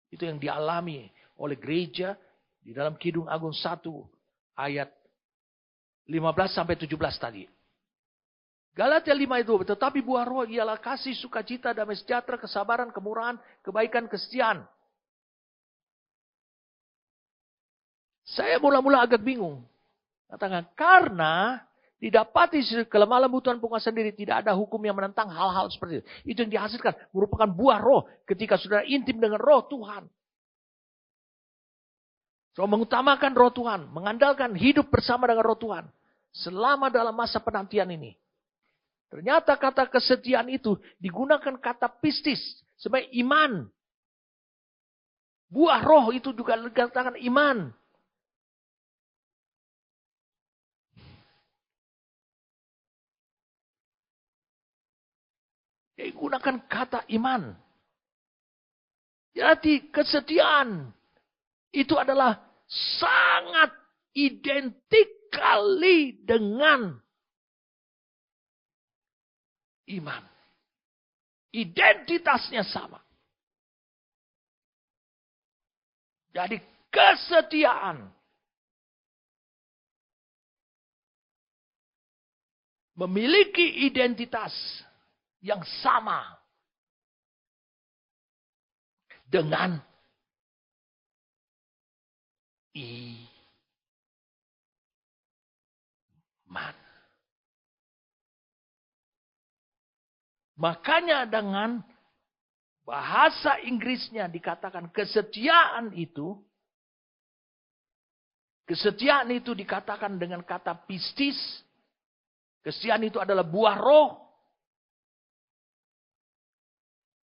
Itu yang dialami oleh gereja di dalam Kidung Agung 1 ayat 15 sampai 17 tadi. Galatia 5 ayat 2. Tetapi buah roh ialah kasih, sukacita, damai sejahtera, kesabaran, kemurahan, kebaikan, kesetiaan. Saya mula-mula agak bingung. Katakan, karena didapati kelemahan lembutan penguasa sendiri, tidak ada hukum yang menentang hal-hal seperti itu. Itu yang dihasilkan merupakan buah roh ketika saudara intim dengan roh Tuhan. So, mengutamakan roh Tuhan, mengandalkan hidup bersama dengan roh Tuhan. Selama dalam masa penantian ini. Ternyata kata kesetiaan itu digunakan kata pistis. sebagai iman. Buah roh itu juga dikatakan iman. Dia gunakan kata iman. Jadi kesetiaan itu adalah sangat identik kali dengan iman. Identitasnya sama. Jadi kesetiaan memiliki identitas yang sama dengan iman. Makanya dengan bahasa Inggrisnya dikatakan kesetiaan itu dikatakan dengan kata pistis. Kesetiaan itu adalah buah roh.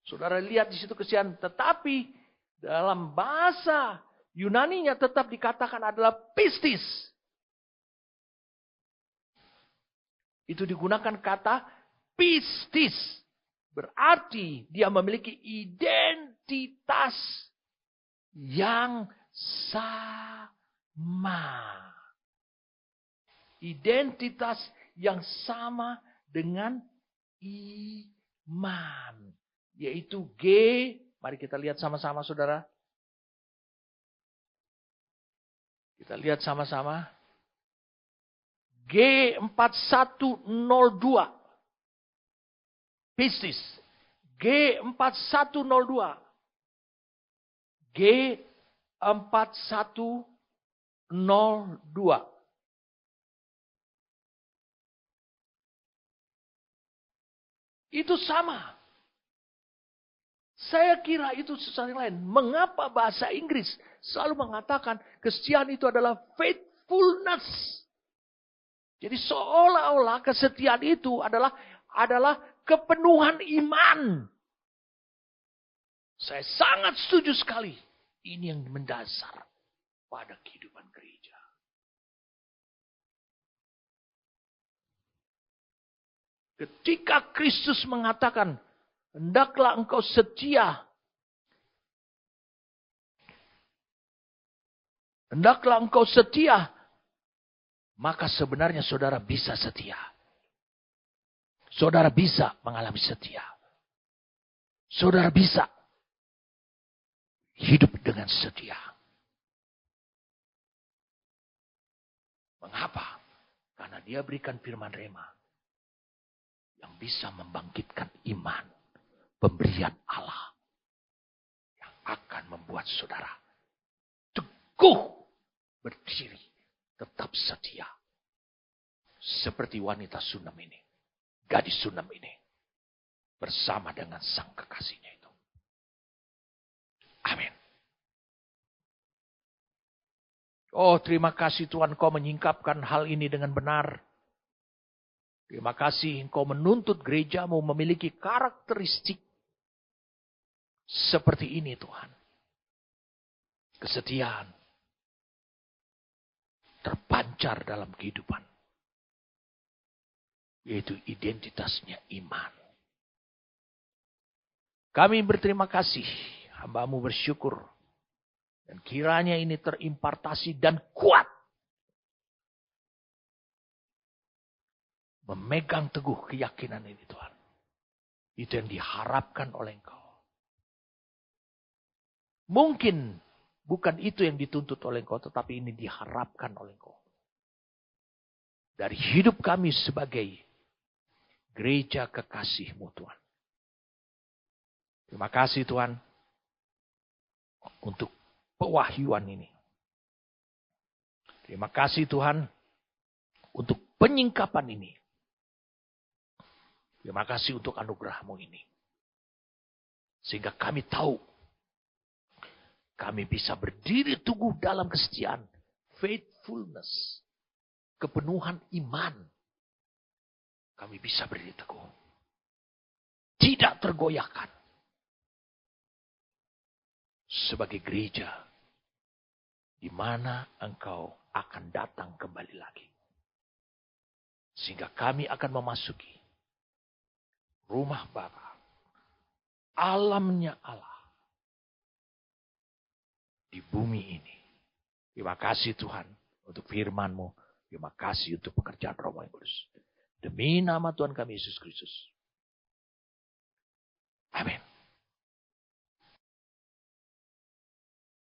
Saudara lihat di situ kesetiaan, tetapi dalam bahasa Yunaninya tetap dikatakan adalah pistis. Itu digunakan kata pistis. Berarti dia memiliki identitas yang sama. Identitas yang sama dengan iman. Yaitu G. Mari kita lihat sama-sama saudara. Kita lihat sama-sama. G4102. Pistis. G4102. G4102. Itu sama. Saya kira itu sesuatu yang lain. Mengapa bahasa Inggris selalu mengatakan kesetiaan itu adalah faithfulness. Jadi seolah-olah kesetiaan itu adalah kepenuhan iman. Saya sangat setuju sekali. Ini yang mendasar pada kehidupan gereja. Ketika Kristus mengatakan, hendaklah engkau setia. Hendaklah engkau setia. Maka sebenarnya saudara bisa setia. Saudara bisa mengalami setia. Saudara bisa hidup dengan setia. Mengapa? Karena dia berikan firman rema yang bisa membangkitkan iman. Pemberian Allah yang akan membuat saudara teguh berdiri, tetap setia. Seperti wanita Sunam ini, gadis Sunam ini, bersama dengan sang kekasihnya itu. Amin. Oh, terima kasih Tuhan, Kau menyingkapkan hal ini dengan benar. Terima kasih Engkau menuntut gerejamu memiliki karakteristik seperti ini Tuhan. Kesetiaan terpancar dalam kehidupan. Yaitu identitasnya iman. Kami berterima kasih. Hamba-Mu bersyukur. Dan kiranya ini terimpartasi dan kuat. Memegang teguh keyakinan ini Tuhan. Itu yang diharapkan oleh Engkau. Mungkin bukan itu yang dituntut oleh Engkau, tetapi ini diharapkan oleh Engkau. Dari hidup kami sebagai gereja kekasih-Mu Tuhan. Terima kasih Tuhan untuk pewahyuan ini. Terima kasih Tuhan untuk penyingkapan ini. Terima kasih untuk anugerah-Mu ini. Sehingga kami tahu kami bisa berdiri teguh dalam kesetiaan. Faithfulness. Kepenuhan iman. Kami bisa berdiri teguh. Tidak tergoyahkan. sebagai gereja di mana Engkau akan datang kembali lagi. Sehingga kami akan memasuki rumah Bapa, alamnya Allah di bumi ini. Terima kasih Tuhan untuk firman-Mu. Terima kasih untuk pekerjaan Roh yang Kudus. Demi nama Tuhan kami Yesus Kristus. Amin.